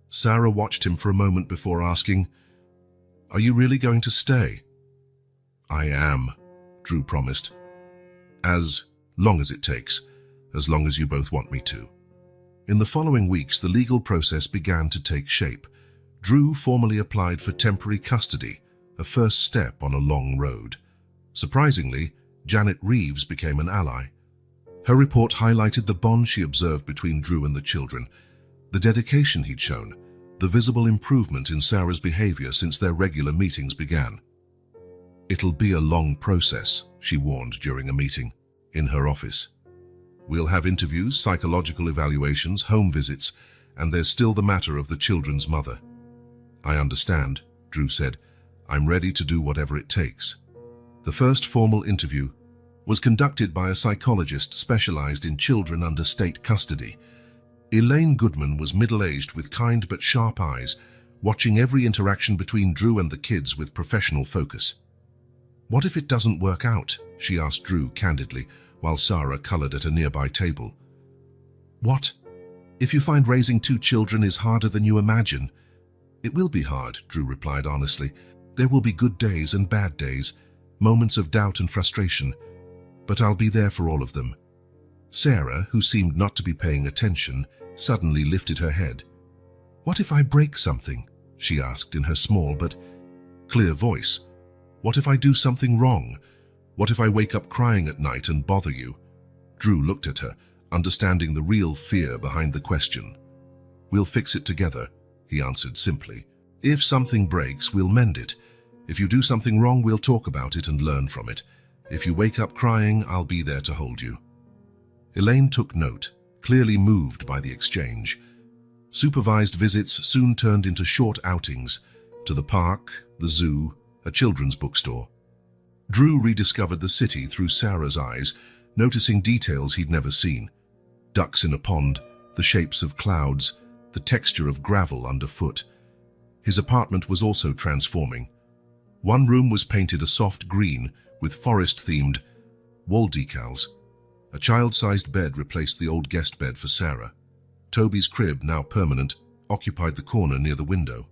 Sarah watched him for a moment before asking, "Are you really going to stay?" "I am," Drew promised. "As long as it takes, as long as you both want me to." In the following weeks, the legal process began to take shape. Drew formally applied for temporary custody, a first step on a long road. Surprisingly, Janet Reeves became an ally. Her report highlighted the bond she observed between Drew and the children, the dedication he'd shown, the visible improvement in Sarah's behavior since their regular meetings began. "It'll be a long process," she warned during a meeting in her office. "We'll have interviews, psychological evaluations, home visits, and there's still the matter of the children's mother." "I understand," Drew said. "I'm ready to do whatever it takes." The first formal interview was conducted by a psychologist specialized in children under state custody. Elaine Goodman was middle-aged with kind but sharp eyes, watching every interaction between Drew and the kids with professional focus. "What if it doesn't work out?" she asked Drew candidly, while Sarah colored at a nearby table. "What? If you find raising 2 children is harder than you imagine?" "It will be hard," Drew replied honestly. "There will be good days and bad days, moments of doubt and frustration, but I'll be there for all of them." Sarah, who seemed not to be paying attention, suddenly lifted her head. "What if I break something?" she asked in her small but clear voice. "What if I do something wrong? What if I wake up crying at night and bother you?" Drew looked at her, understanding the real fear behind the question. "We'll fix it together," he answered simply. "If something breaks, we'll mend it. If you do something wrong, we'll talk about it and learn from it. If you wake up crying, I'll be there to hold you." Elaine took note, clearly moved by the exchange. Supervised visits soon turned into short outings to the park, the zoo, a children's bookstore. Drew rediscovered the city through Sarah's eyes, noticing details he'd never seen. Ducks in a pond, the shapes of clouds, the texture of gravel underfoot. His apartment was also transforming. One room was painted a soft green, with forest-themed wall decals. A child-sized bed replaced the old guest bed for Sarah. Toby's crib, now permanent, occupied the corner near the window.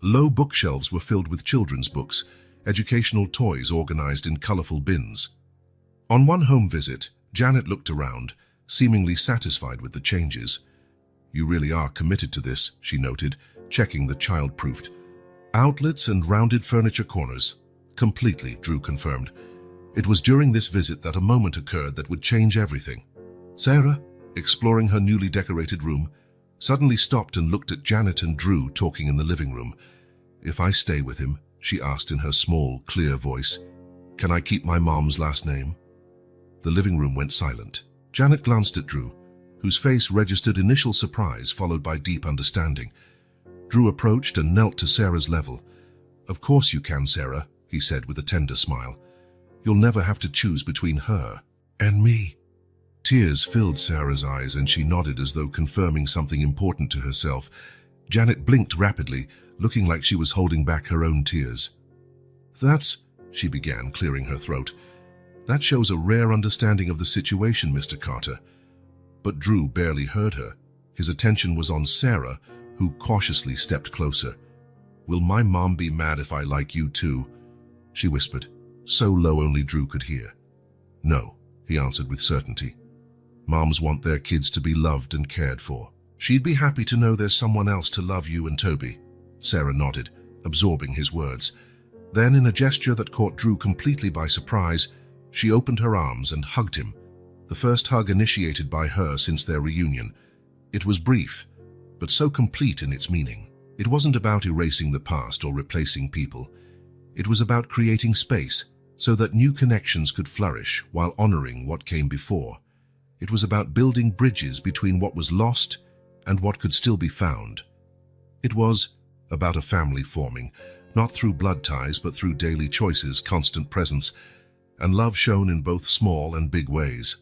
Low bookshelves were filled with children's books, educational toys organized in colorful bins. On one home visit, Janet looked around, seemingly satisfied with the changes. "You really are committed to this," she noted, checking the child-proofed outlets and rounded furniture corners. "Completely," Drew confirmed. It was during this visit that a moment occurred that would change everything. Sarah, exploring her newly decorated room, suddenly stopped and looked at Janet and Drew talking in the living room. "If I stay with him," she asked in her small, clear voice, "can I keep my mom's last name?" The living room went silent. Janet glanced at Drew, whose face registered initial surprise followed by deep understanding. Drew approached and knelt to Sarah's level. "Of course you can, Sarah," he said with a tender smile. "You'll never have to choose between her and me." Tears filled Sarah's eyes and she nodded as though confirming something important to herself. Janet blinked rapidly, looking like she was holding back her own tears. "That's," she began, clearing her throat. "That shows a rare understanding of the situation, Mr. Carter." But Drew barely heard her. His attention was on Sarah, who cautiously stepped closer. "Will my mom be mad if I like you too?" she whispered, so low only Drew could hear. "No," he answered with certainty. "Moms want their kids to be loved and cared for. She'd be happy to know there's someone else to love you and Toby." Sarah nodded, absorbing his words. Then, in a gesture that caught Drew completely by surprise, she opened her arms and hugged him, the first hug initiated by her since their reunion. It was brief, but so complete in its meaning. It wasn't about erasing the past or replacing people. It was about creating space so that new connections could flourish while honoring what came before. It was about building bridges between what was lost and what could still be found. It was about a family forming, not through blood ties but through daily choices, constant presence, and love shown in both small and big ways.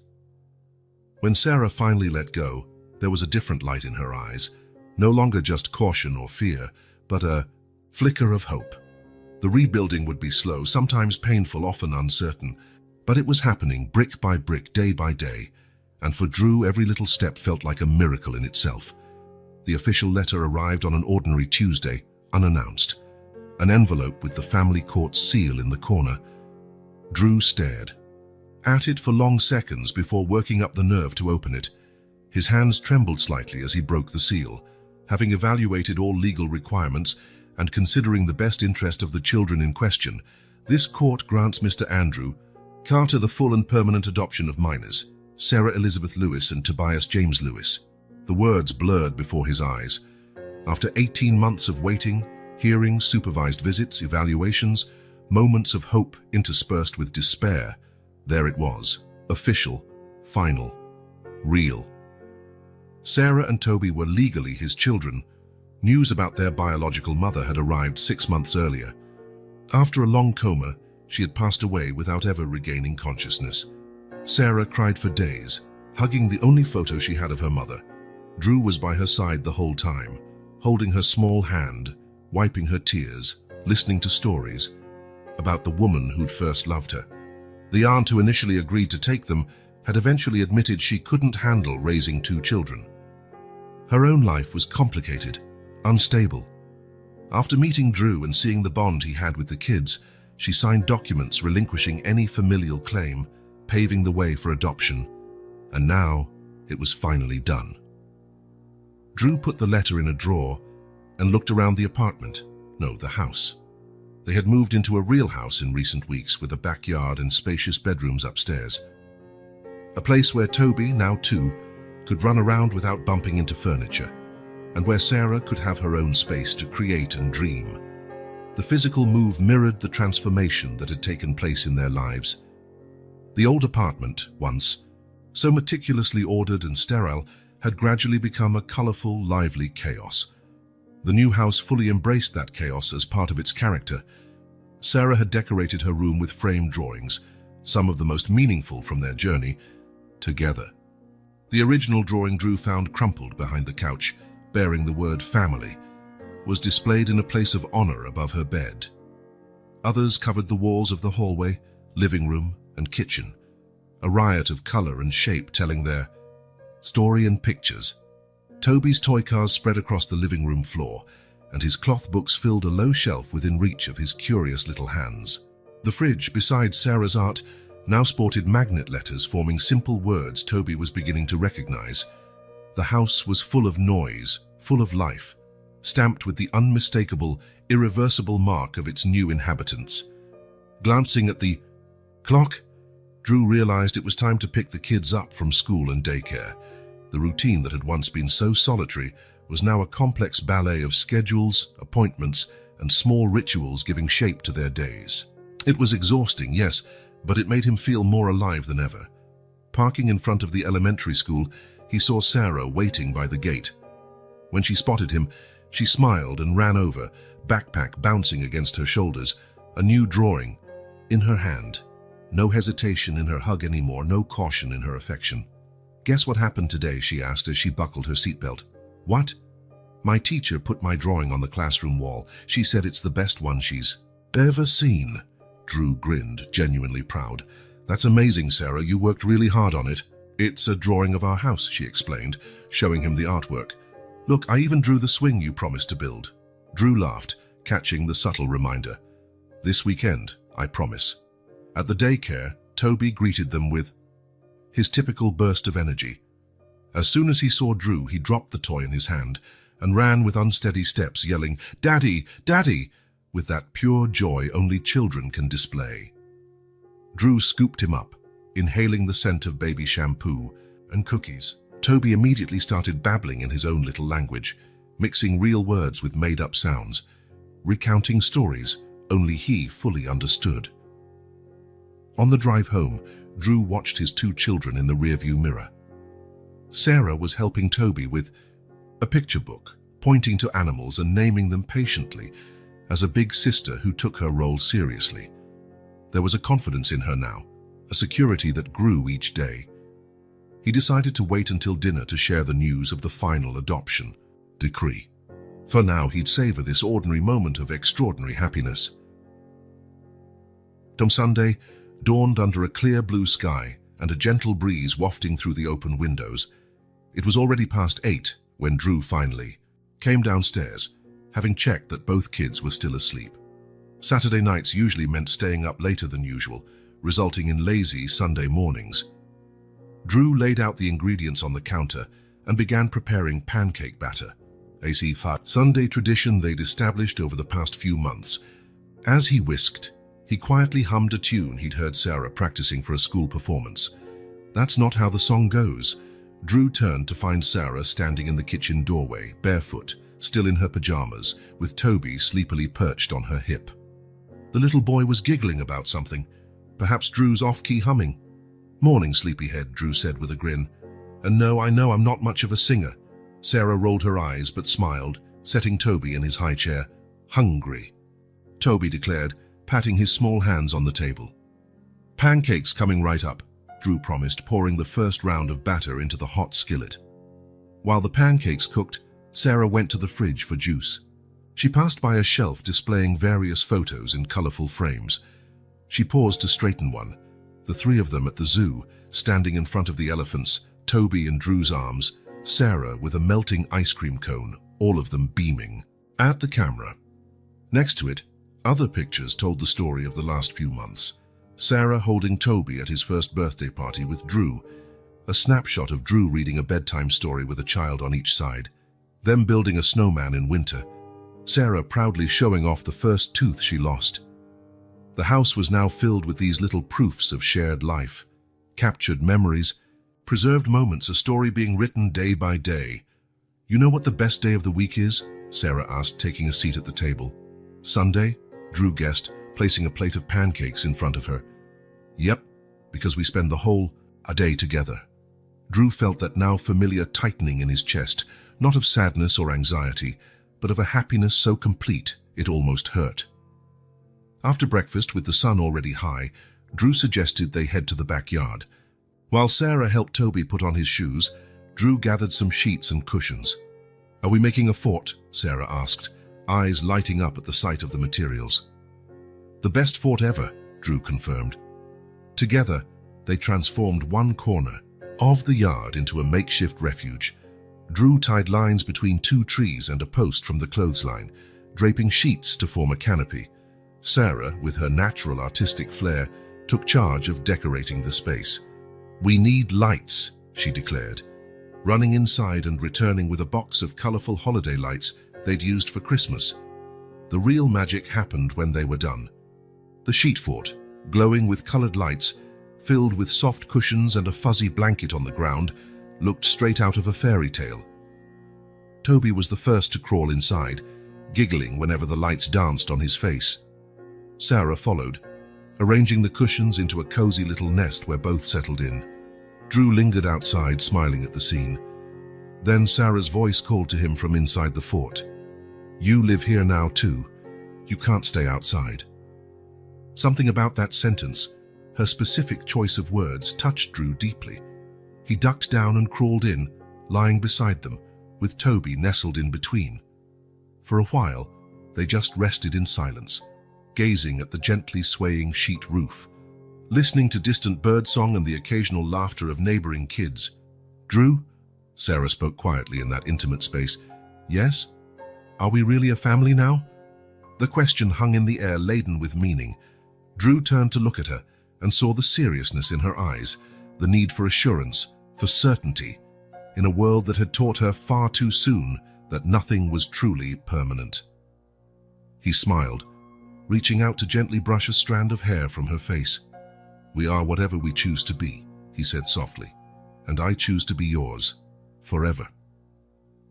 When Sarah finally let go, there was a different light in her eyes, no longer just caution or fear, but a flicker of hope. The rebuilding would be slow, sometimes painful, often uncertain, but it was happening brick by brick, day by day, and for Drew every little step felt like a miracle in itself. The official letter arrived on an ordinary Tuesday, unannounced. An envelope with the family court seal in the corner. Drew stared at it for long seconds before working up the nerve to open it. His hands trembled slightly as he broke the seal. Having evaluated all legal requirements and considering the best interest of the children in question, this court grants Mr. Andrew Carter the full and permanent adoption of minors, Sarah Elizabeth Lewis and Tobias James Lewis. The words blurred before his eyes. After 18 months of waiting, hearings, supervised visits, evaluations, moments of hope interspersed with despair, there it was, official, final, real. Sarah and Toby were legally his children. News about their biological mother had arrived 6 months earlier. After a long coma, she had passed away without ever regaining consciousness. Sarah cried for days, hugging the only photo she had of her mother. Drew was by her side the whole time, holding her small hand, wiping her tears, listening to stories about the woman who'd first loved her. The aunt who initially agreed to take them had eventually admitted she couldn't handle raising 2 children. Her own life was complicated, unstable. After meeting Drew and seeing the bond he had with the kids, she signed documents relinquishing any familial claim, paving the way for adoption. And now, it was finally done. Drew put the letter in a drawer and looked around the apartment, no, the house. They had moved into a real house in recent weeks with a backyard and spacious bedrooms upstairs. A place where Toby, now 2, could run around without bumping into furniture, and where Sarah could have her own space to create and dream. The physical move mirrored the transformation that had taken place in their lives. The old apartment, once so meticulously ordered and sterile, had gradually become a colorful, lively chaos. The new house fully embraced that chaos as part of its character. Sarah had decorated her room with framed drawings, some of the most meaningful from their journey together. The original drawing Drew found crumpled behind the couch, bearing the word family, was displayed in a place of honor above her bed. Others covered the walls of the hallway, living room, and kitchen, a riot of color and shape telling their story in pictures. Toby's toy cars spread across the living room floor, and his cloth books filled a low shelf within reach of his curious little hands. The fridge, beside Sarah's art, now sported magnet letters forming simple words Toby was beginning to recognize. The house was full of noise, full of life, stamped with the unmistakable, irreversible mark of its new inhabitants. Glancing at the clock, Drew realized it was time to pick the kids up from school and daycare. The routine that had once been so solitary was now a complex ballet of schedules, appointments, and small rituals giving shape to their days. It was exhausting, yes, but it made him feel more alive than ever. Parking in front of the elementary school, he saw Sarah waiting by the gate. When she spotted him, she smiled and ran over, backpack bouncing against her shoulders, a new drawing in her hand. No hesitation in her hug anymore, no caution in her affection. "Guess what happened today?" she asked as she buckled her seatbelt. "What?" "My teacher put my drawing on the classroom wall. She said it's the best one she's ever seen." Drew grinned, genuinely proud. "That's amazing, Sarah. You worked really hard on it." "It's a drawing of our house," she explained, showing him the artwork. "Look, I even drew the swing you promised to build." Drew laughed, catching the subtle reminder. "This weekend, I promise." At the daycare, Toby greeted them with his typical burst of energy. As soon as he saw Drew, he dropped the toy in his hand and ran with unsteady steps, yelling, "Daddy! Daddy!" with that pure joy only children can display. Drew scooped him up, inhaling the scent of baby shampoo and cookies. Toby immediately started babbling in his own little language, mixing real words with made-up sounds, recounting stories only he fully understood. On the drive home, Drew watched his two children in the rearview mirror. Sarah was helping Toby with a picture book, pointing to animals and naming them patiently, as a big sister who took her role seriously. There was a confidence in her now, a security that grew each day. He decided to wait until dinner to share the news of the final adoption decree. For now, he'd savor this ordinary moment of extraordinary happiness. Sunday dawned under a clear blue sky and a gentle breeze wafting through the open windows. It was already past 8 when Drew finally came downstairs, having checked that both kids were still asleep. Saturday nights usually meant staying up later than usual, resulting in lazy Sunday mornings. Drew laid out the ingredients on the counter and began preparing pancake batter, a Sunday tradition they'd established over the past few months. As he whisked, he quietly hummed a tune he'd heard Sarah practicing for a school performance. That's not how the song goes. Drew turned to find Sarah standing in the kitchen doorway, barefoot, still in her pajamas, with Toby sleepily perched on her hip. The little boy was giggling about something, perhaps Drew's off-key humming. "Morning, sleepyhead," Drew said with a grin. "And no, I know I'm not much of a singer." Sarah rolled her eyes but smiled, setting Toby in his high chair. "Hungry," Toby declared, patting his small hands on the table. "Pancakes coming right up," Drew promised, pouring the first round of batter into the hot skillet. While the pancakes cooked, Sarah went to the fridge for juice. She passed by a shelf displaying various photos in colorful frames. She paused to straighten one, the three of them at the zoo, standing in front of the elephants, Toby in Drew's arms, Sarah with a melting ice cream cone, all of them beaming at the camera. Next to it, other pictures told the story of the last few months. Sarah holding Toby at his first birthday party with Drew, a snapshot of Drew reading a bedtime story with a child on each side, them building a snowman in winter, Sarah proudly showing off the first tooth she lost. The house was now filled with these little proofs of shared life, captured memories, preserved moments, a story being written day by day. "You know what the best day of the week is?" Sarah asked, taking a seat at the table. "Sunday?" Drew guessed, placing a plate of pancakes in front of her. "Yep, because we spend the whole day together." Drew felt that now familiar tightening in his chest, not of sadness or anxiety, but of a happiness so complete it almost hurt. After breakfast, with the sun already high, Drew suggested they head to the backyard. While Sarah helped Toby put on his shoes, Drew gathered some sheets and cushions. "Are we making a fort?" Sarah asked, eyes lighting up at the sight of the materials. "The best fort ever," Drew confirmed. Together, they transformed one corner of the yard into a makeshift refuge. Drew tied lines between two trees and a post from the clothesline, draping sheets to form a canopy. Sarah, with her natural artistic flair, took charge of decorating the space. "We need lights," she declared, running inside and returning with a box of colorful holiday lights they'd used for Christmas. The real magic happened when they were done. The sheet fort, glowing with colored lights, filled with soft cushions and a fuzzy blanket on the ground, looked straight out of a fairy tale. Toby was the first to crawl inside, giggling whenever the lights danced on his face. Sarah followed, arranging the cushions into a cozy little nest where both settled in. Drew lingered outside, smiling at the scene. Then Sarah's voice called to him from inside the fort. "You live here now too. You can't stay outside." Something about that sentence, her specific choice of words, touched Drew deeply. He ducked down and crawled in, lying beside them, with Toby nestled in between. For a while, they just rested in silence, gazing at the gently swaying sheet roof, listening to distant birdsong and the occasional laughter of neighboring kids. "Drew," Sarah spoke quietly in that intimate space. "Yes? Are we really a family now?" The question hung in the air, laden with meaning. Drew turned to look at her and saw the seriousness in her eyes, the need for assurance, for certainty, in a world that had taught her far too soon that nothing was truly permanent. He smiled, reaching out to gently brush a strand of hair from her face. "We are whatever we choose to be," he said softly, "and I choose to be yours, forever."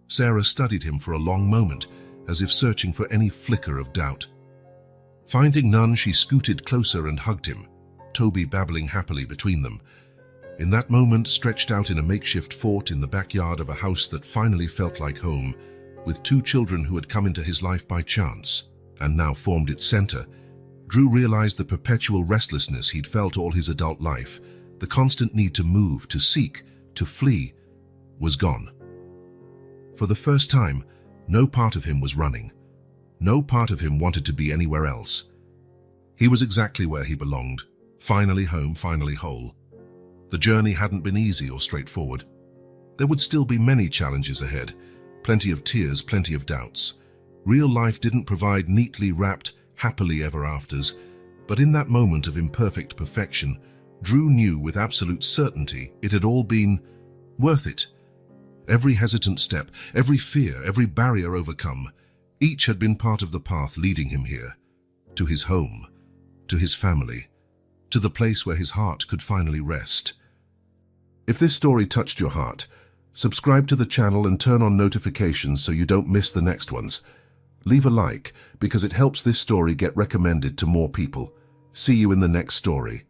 Sarah studied him for a long moment, as if searching for any flicker of doubt. Finding none, she scooted closer and hugged him, Toby babbling happily between them. In that moment, stretched out in a makeshift fort in the backyard of a house that finally felt like home, with two children who had come into his life by chance and now formed its center, Drew realized the perpetual restlessness he'd felt all his adult life, the constant need to move, to seek, to flee, was gone. For the first time, no part of him was running. No part of him wanted to be anywhere else. He was exactly where he belonged, finally home, finally whole. The journey hadn't been easy or straightforward. There would still be many challenges ahead, plenty of tears, plenty of doubts. Real life didn't provide neatly wrapped, happily ever afters, but in that moment of imperfect perfection, Drew knew with absolute certainty it had all been worth it. Every hesitant step, every fear, every barrier overcome, each had been part of the path leading him here, to his home, to his family, to the place where his heart could finally rest. If this story touched your heart, subscribe to the channel and turn on notifications so you don't miss the next ones. Leave a like because it helps this story get recommended to more people. See you in the next story.